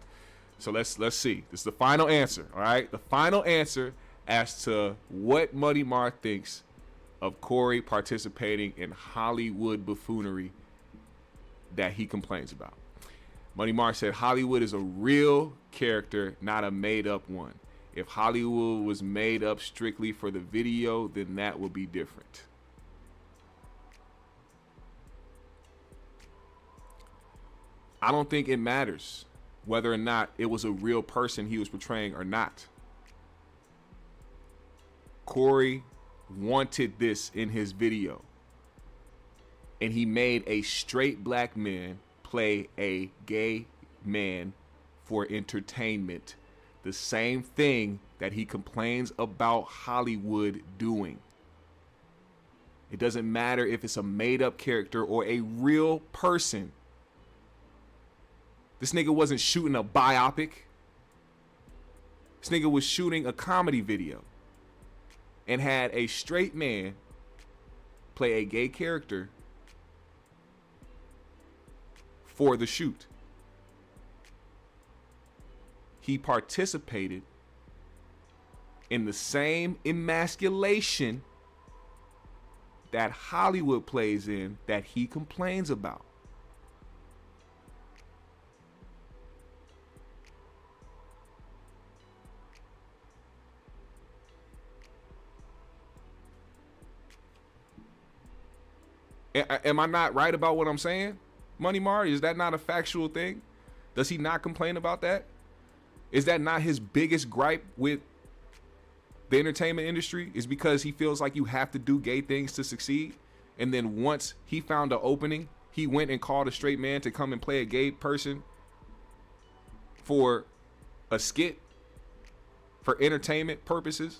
So let's see. This is the final answer, all right? The final answer as to what Money Mar thinks of Corey participating in Hollywood buffoonery that he complains about. Money Mar said Hollywood is a real character, not a made-up one. If Hollywood was made up strictly for the video, then that would be different. I don't think it matters whether or not it was a real person he was portraying or not. Corey wanted this in his video, and he made a straight black man play a gay man for entertainment, the same thing that he complains about Hollywood doing. It doesn't matter if it's a made-up character or a real person. This nigga wasn't shooting a biopic. This nigga was shooting a comedy video and had a straight man play a gay character for the shoot. He participated in the same emasculation that Hollywood plays in that he complains about. Am I not right about what I'm saying? Money Mar, is that not a factual thing? Does he not complain about that? Is that not his biggest gripe with the entertainment industry? Is because he feels like you have to do gay things to succeed? And then once he found an opening, he went and called a straight man to come and play a gay person for a skit for entertainment purposes?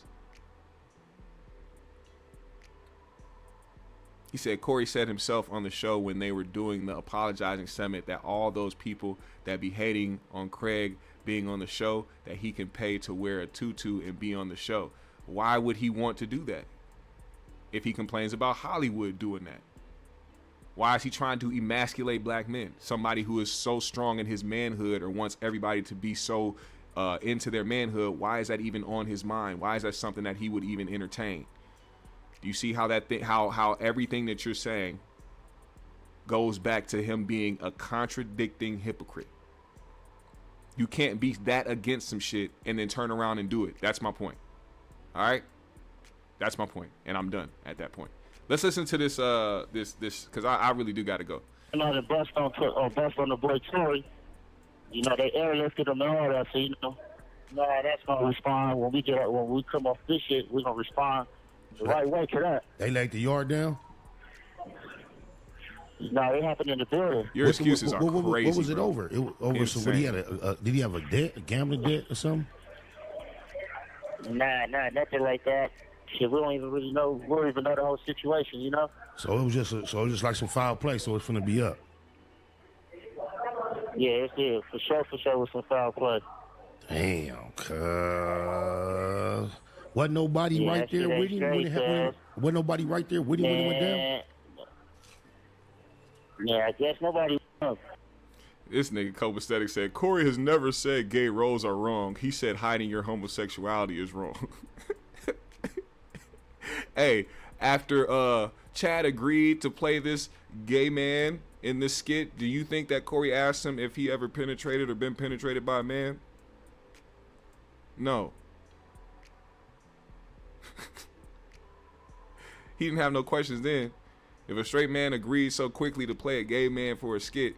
He said Corey said himself on the show when they were doing the apologizing summit that all those people that be hating on Craig being on the show, that he can pay to wear a tutu and be on the show. Why would he want to do that if he complains about Hollywood doing that? Why is he trying to emasculate black men? Somebody who is so strong in his manhood or wants everybody to be so into their manhood, why is that even on his mind? Why is that something that he would even entertain? Do you see how that how everything that you're saying goes back to him being a contradicting hypocrite? You can't be that against some shit and then turn around and do it. That's my point. All right? That's my point. And I'm done at that point. Let's listen to this this because I really do got to go. You know, the bust on the boy Tory. You know, they airlifted him and all that, so you know, that's gonna respond when we come off this shit. We're gonna respond the right way to that. They laid the yard down? No, it happened in the building. Your excuses are crazy. What was it over? It was over. So what, he had did he have a debt, a gambling debt or something? Nah, nothing like that. Shit, we don't even really know. We don't even know the whole situation, you know. So it was just like some foul play. So it's finna be up. Yeah, it is for sure with some foul play. Damn, cuz. Wasn't nobody right there with him when it happened? Wasn't nobody right there with him when it went down? Yeah, I guess nobody. This nigga Copacetic said Corey has never said gay roles are wrong. He said hiding your homosexuality is wrong. Hey, after Chad agreed to play this gay man in this skit, do you think that Corey asked him if he ever penetrated or been penetrated by a man? No. he didn't have no questions then. If a straight man agreed so quickly to play a gay man for a skit,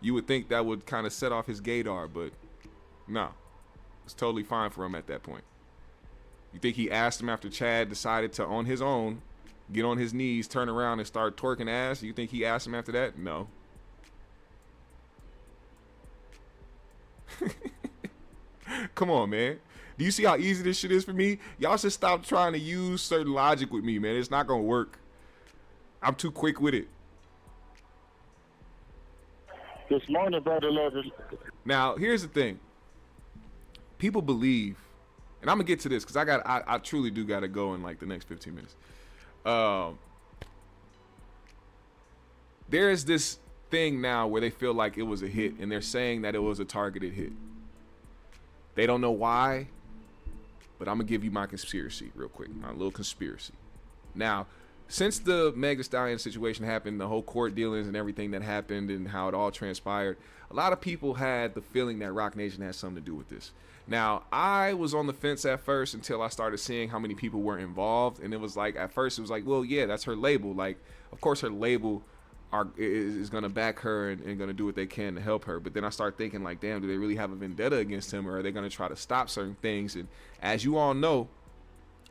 you would think that would kind of set off his gaydar, but no. It's totally fine for him at that point. You think he asked him after Chad decided to, on his own, get on his knees, turn around, and start twerking ass? You think he asked him after that? No. Come on, man. Do you see how easy this shit is for me? Y'all should stop trying to use certain logic with me, man. It's not gonna work. I'm too quick with it. This morning, brother, now, here's the thing. People believe, and I'm gonna get to this because I truly do gotta go in like the next 15 minutes. There is this thing now where they feel like it was a hit, and they're saying that it was a targeted hit. They don't know why, but I'm gonna give you my conspiracy real quick, my little conspiracy. Now, since the Meg Thee Stallion situation happened, the whole court dealings and everything that happened and how it all transpired, a lot of people had the feeling that Roc Nation had something to do with this. Now, I was on the fence at first until I started seeing how many people were involved, and it was like, at first it was like, well, yeah, that's her label. Like, of course her label is gonna back her and gonna do what they can to help her. But then I start thinking like, damn, do they really have a vendetta against him, or are they gonna try to stop certain things? And as you all know,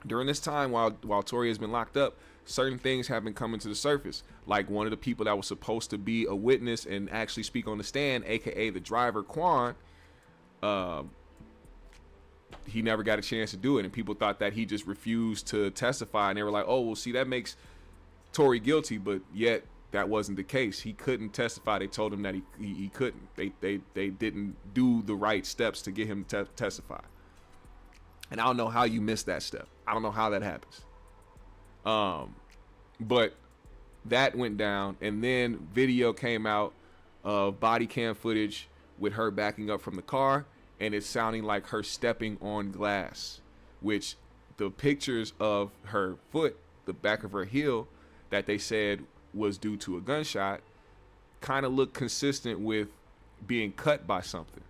during this time while Tory has been locked up, certain things have been coming to the surface. Like one of the people that was supposed to be a witness and actually speak on the stand, aka the driver Quan, he never got a chance to do it, and people thought that he just refused to testify, and they were like, oh, well, see, that makes Tory guilty, but yet that wasn't the case. He couldn't testify. They told him that he couldn't. They didn't do the right steps to get him to testify. And I don't know how you missed that step. I don't know how that happens. But that went down, and then video came out of body cam footage with her backing up from the car, and it's sounding like her stepping on glass, which the pictures of her foot, the back of her heel, that they said was due to a gunshot, kind of look consistent with being cut by something.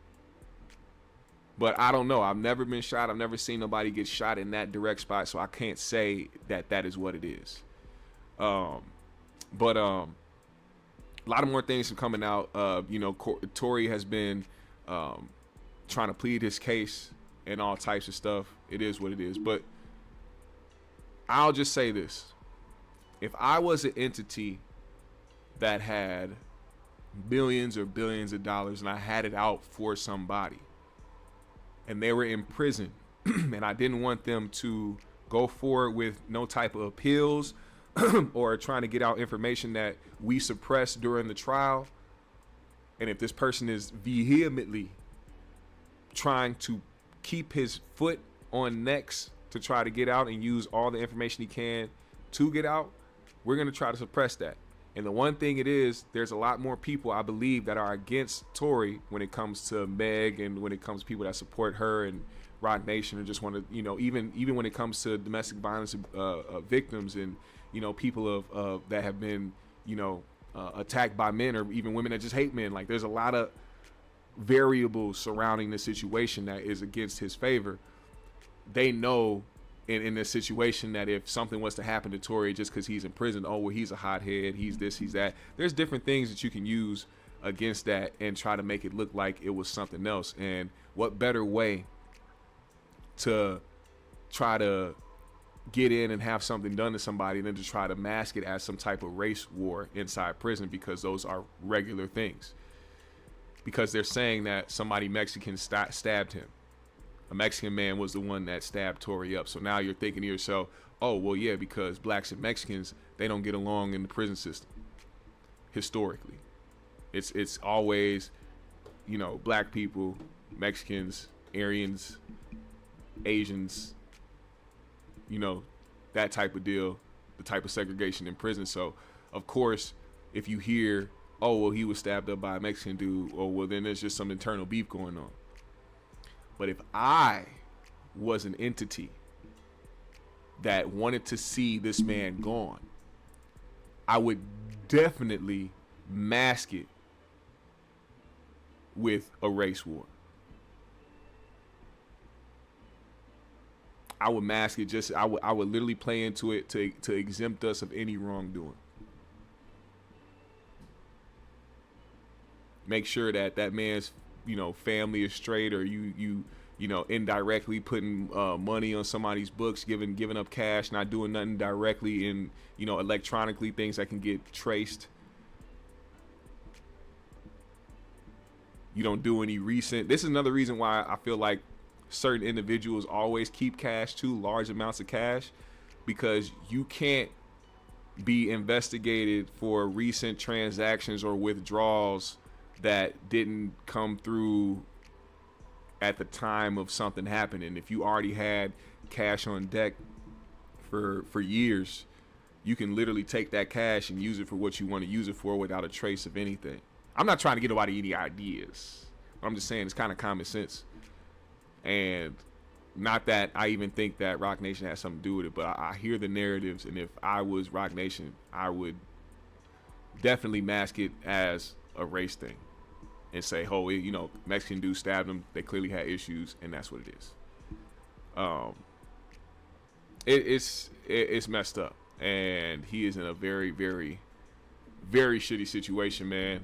But I don't know. I've never been shot. I've never seen nobody get shot in that direct spot, so I can't say that that is what it is. But a lot of more things are coming out. Tory has been trying to plead his case and all types of stuff. It is what it is. But I'll just say this. If I was an entity that had millions or billions of dollars and I had it out for somebody and they were in prison and I didn't want them to go forward with no type of appeals or trying to get out information that we suppressed during the trial, and if this person is vehemently trying to keep his foot on necks to try to get out and use all the information he can to get out, we're going to try to suppress that. And the one thing it is, there's a lot more people, I believe, that are against Tory when it comes to Meg and when it comes to people that support her and Roc Nation, or just want to, even when it comes to domestic violence victims and, people that have been, attacked by men, or even women that just hate men. Like, there's a lot of variables surrounding the situation that is against his favor. They know in this situation that if something was to happen to Tory just because he's in prison, oh, well, he's a hothead, he's this, he's that. There's different things that you can use against that and try to make it look like it was something else. And what better way to try to get in and have something done to somebody than to try to mask it as some type of race war inside prison, because those are regular things. Because they're saying that somebody Mexican stabbed him. A Mexican man was the one that stabbed Tory up. So now you're thinking to yourself, oh, well, yeah, because blacks and Mexicans, they don't get along in the prison system. Historically, it's always, black people, Mexicans, Aryans, Asians, that type of deal, the type of segregation in prison. So, of course, if you hear, oh, well, he was stabbed up by a Mexican dude, oh, well, then there's just some internal beef going on. But if I was an entity that wanted to see this man gone, I would definitely mask it with a race war. I would mask it. I would literally play into it to exempt us of any wrongdoing. Make sure that that man's, you know, family is straight, or you know, indirectly putting money on somebody's books, giving up cash, not doing nothing directly in, you know, electronically, things that can get traced. You don't do any recent. This is another reason why I feel like certain individuals always keep cash too, large amounts of cash, because you can't be investigated for recent transactions or withdrawals that didn't come through at the time of something happening. If you already had cash on deck for years, you can literally take that cash and use it for what you want to use it for without a trace of anything. I'm not trying to get nobody any ideas. I'm just saying it's kind of common sense. And not that I even think that Roc Nation has something to do with it, but I hear the narratives, and if I was Roc Nation, I would definitely mask it as a race thing and say, oh, you know, Mexican dude stabbed him. They clearly had issues, and that's what it is. It's messed up, and he is in a very, very, very shitty situation, man.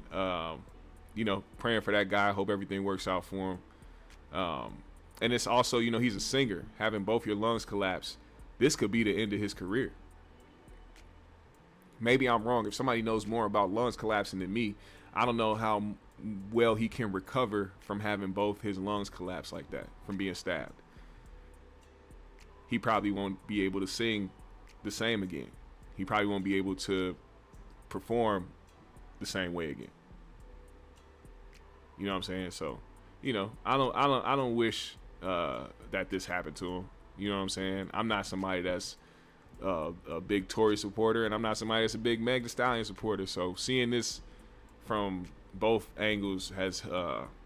You know, praying for that guy. Hope everything works out for him. And it's also, you know, he's a singer. Having both your lungs collapse, this could be the end of his career. Maybe I'm wrong. If somebody knows more about lungs collapsing than me, I don't know how well he can recover from having both his lungs collapse like that, from being stabbed. He probably won't be able to sing the same again. He probably won't be able to perform the same way again. You know what I'm saying? So, you know, I don't wish that this happened to him. You know what I'm saying? I'm not somebody that's a big Tory supporter, and I'm not somebody that's a big Meg Thee Stallion supporter. So seeing this from both angles has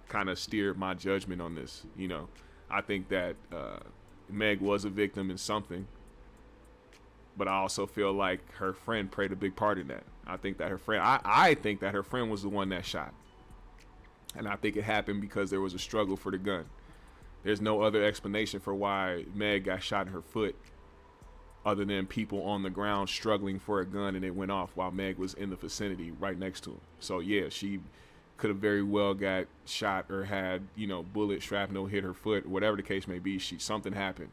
kind of steered my judgment on this. You know, I think that Meg was a victim in something, but I also feel like her friend played a big part in that. I think that her friend, I think that her friend was the one that shot. And I think it happened because there was a struggle for the gun. There's no other explanation for why Meg got shot in her foot other than people on the ground struggling for a gun, and it went off while Meg was in the vicinity right next to him. So yeah, she could have very well got shot or had, you know, bullet shrapnel hit her foot, whatever the case may be. Something happened,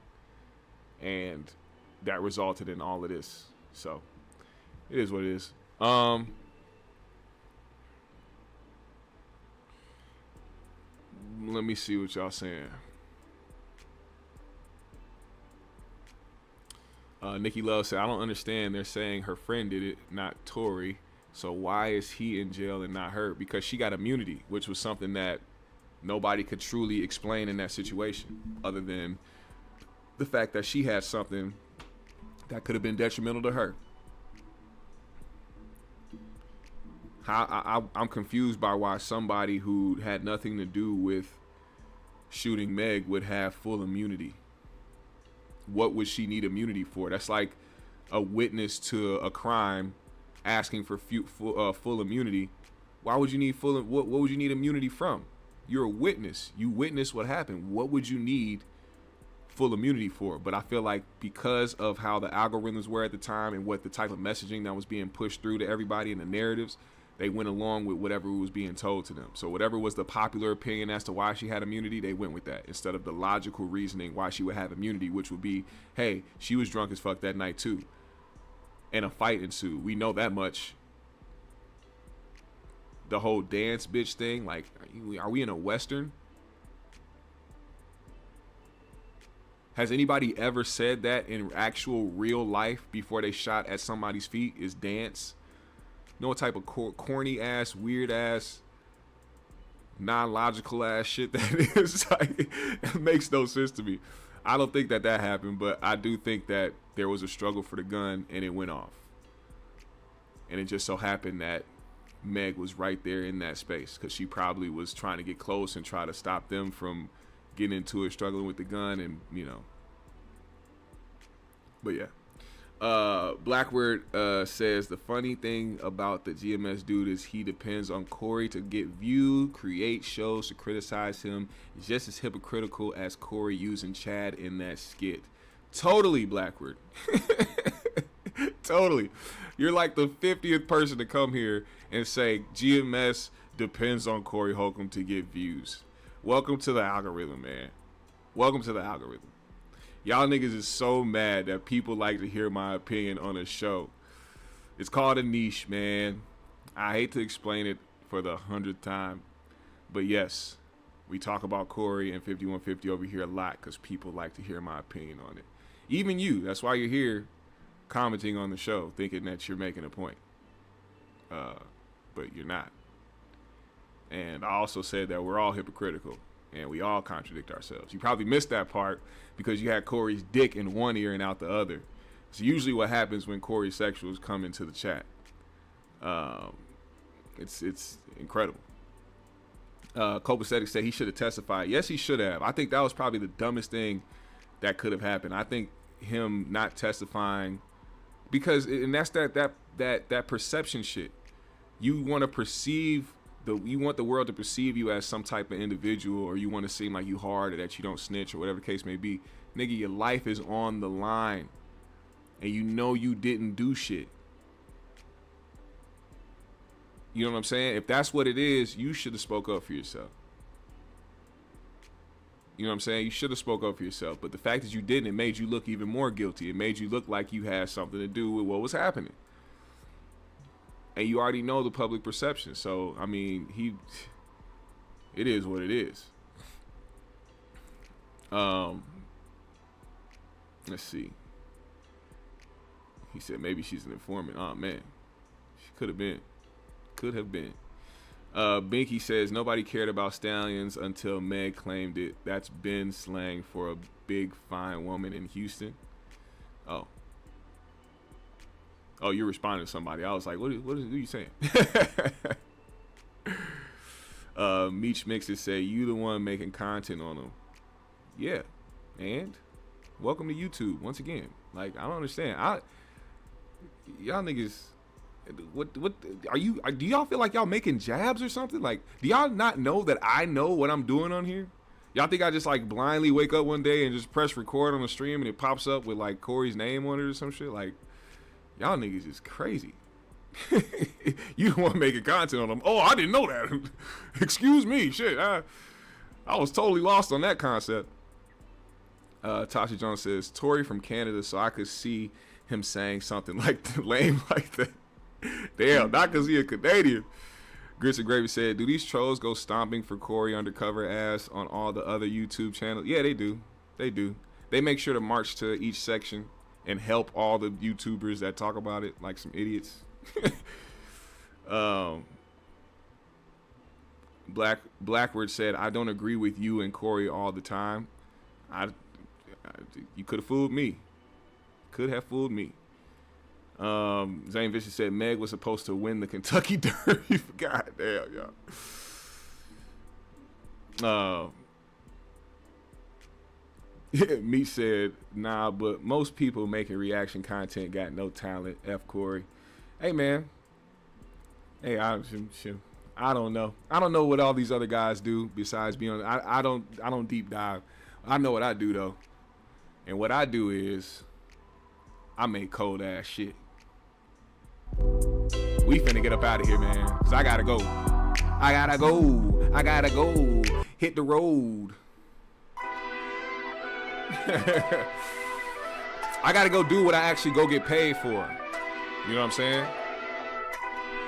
and that resulted in all of this. So it is what it is. Let me see what y'all saying. Nikki Love said, I don't understand. They're saying her friend did it, not Tory. So why is he in jail and not her? Because she got immunity, which was something that nobody could truly explain in that situation, other than the fact that she had something that could have been detrimental to her. I'm confused by why somebody who had nothing to do with shooting Meg would have full immunity. What would she need immunity for? That's like a witness to a crime asking for full immunity. Why would you need what would you need immunity from? You're a witness. You witnessed what happened. What would you need full immunity for? But I feel like because of how the algorithms were at the time and what the type of messaging that was being pushed through to everybody in the narratives, they went along with whatever was being told to them. So whatever was the popular opinion as to why she had immunity, they went with that instead of the logical reasoning why she would have immunity, which would be, hey, she was drunk as fuck that night too, and a fight ensued. We know that much. The whole dance bitch thing, like, are we in a Western? Has anybody ever said that in actual real life before they shot at somebody's feet? Is dance? You know what type of corny ass, weird ass, non-logical ass shit that is? Like, it makes no sense to me. I don't think that happened, but I do think that there was a struggle for the gun and it went off. And it just so happened that Meg was right there in that space because she probably was trying to get close and try to stop them from getting into it, struggling with the gun, and, you know. But yeah. Blackward says the funny thing about the GMS dude is he depends on Corey to get viewed, create shows to criticize him. It's just as hypocritical as Corey using Chad in that skit. Totally, Blackwood. Totally. You're like the 50th person to come here and say GMS depends on Corey Holcomb to get views. Welcome to the algorithm, man. Welcome to the algorithm. Y'all niggas is so mad that people like to hear my opinion on a show. It's called a niche, man. I hate to explain it for the 100th time, but yes, we talk about Corey and 5150 over here a lot because people like to hear my opinion on it. Even you. That's why you're here commenting on the show, thinking that you're making a point. But you're not. And I also said that we're all hypocritical and we all contradict ourselves. You probably missed that part because you had Corey's dick in one ear and out the other. It's usually what happens when Corey's sexuals come into the chat. It's incredible. Copacetic said he should have testified. Yes, he should have. I think that was probably the dumbest thing that could have happened. I think him not testifying, because and that's that perception shit. You want to perceive you want the world to perceive you as some type of individual, or you want to seem like you hard or that you don't snitch or whatever the case may be. Nigga, your life is on the line, and you know you didn't do shit. You know what I'm saying? If that's what it is, you should have spoke up for yourself. You know what I'm saying? You should have spoke up for yourself. But the fact that you didn't, it made you look even more guilty. It made you look like you had something to do with what was happening. And you already know the public perception. So, I mean, it is what it is. Let's see. He said maybe she's an informant. Oh, man. She could have been. Could have been. Binky says nobody cared about stallions until Meg claimed it. That's been slang for a big fine woman in Houston. Oh, you're responding to somebody. I was like, what are you saying? Meech Mixer say you the one making content on them. Yeah, and welcome to YouTube once again. Like, I don't understand. Y'all niggas. What are you? Do y'all feel like y'all making jabs or something? Like, do y'all not know that I know what I'm doing on here? Y'all think I just like blindly wake up one day and just press record on the stream and it pops up with like Corey's name on it or some shit? Like, y'all niggas is crazy. You don't want to make content on them. Oh, I didn't know that. Excuse me, shit. I was totally lost on that concept. Tasha Jones says Tory from Canada, so I could see him saying something like lame like that. Damn, not because he a Canadian. Grits and Gravy said, do these trolls go stomping for Corey undercover ass on all the other YouTube channels? Yeah, they do. They do. They make sure to march to each section and help all the YouTubers that talk about it like some idiots. Blackwood said, I don't agree with you and Corey all the time. You could have fooled me. Could have fooled me. Zane Vicious said Meg was supposed to win the Kentucky Derby. God damn, y'all. Me said, nah, but most people making reaction content got no talent. F Corey. Hey, man. Hey, I don't know. I don't know what all these other guys do besides being on. I don't deep dive. I know what I do though, and what I do is I make cold ass shit. We finna get up out of here, man, cause I gotta go. I gotta go. Hit the road. I gotta go do what I actually go get paid for. You know what I'm saying?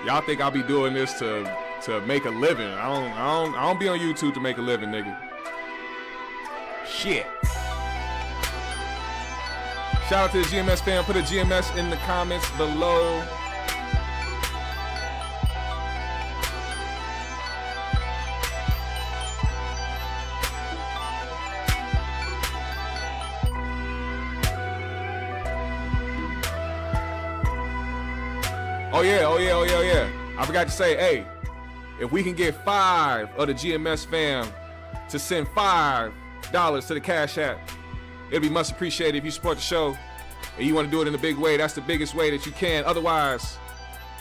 Y'all think I'll be doing this to make a living? I don't be on YouTube to make a living, nigga. Shit. Shout out to the GMS fam. Put a GMS in the comments below. Oh yeah. I forgot to say, hey, if we can get 5 of the GMS fam to send $5 to the Cash App, it'll be much appreciated if you support the show and you want to do it in a big way. That's the biggest way that you can. Otherwise,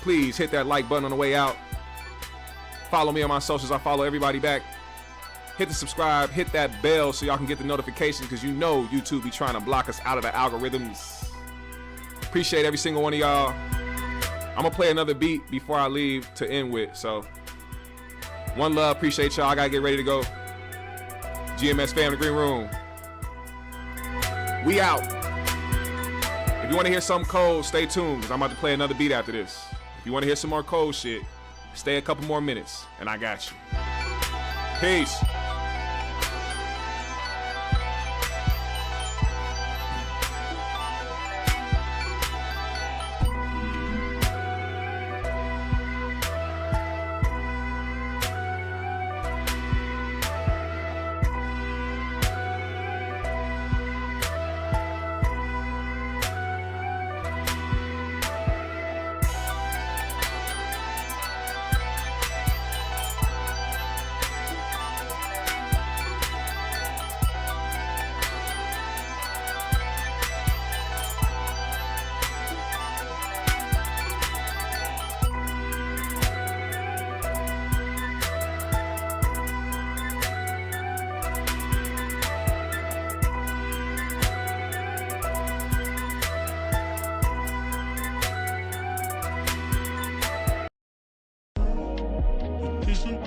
please hit that like button on the way out. Follow me on my socials. I follow everybody back. hit the subscribe, hit that bell so y'all can get the notification, because you know YouTube be trying to block us out of the algorithms. Appreciate every single one of y'all. I'm gonna play another beat before I leave to end with. So, one love, appreciate y'all. I gotta get ready to go. GMS fam, the green room. We out. If you want to hear something cold, stay tuned, because I'm about to play another beat after this. If you want to hear some more cold shit, stay a couple more minutes, and I got you. Peace. Listen.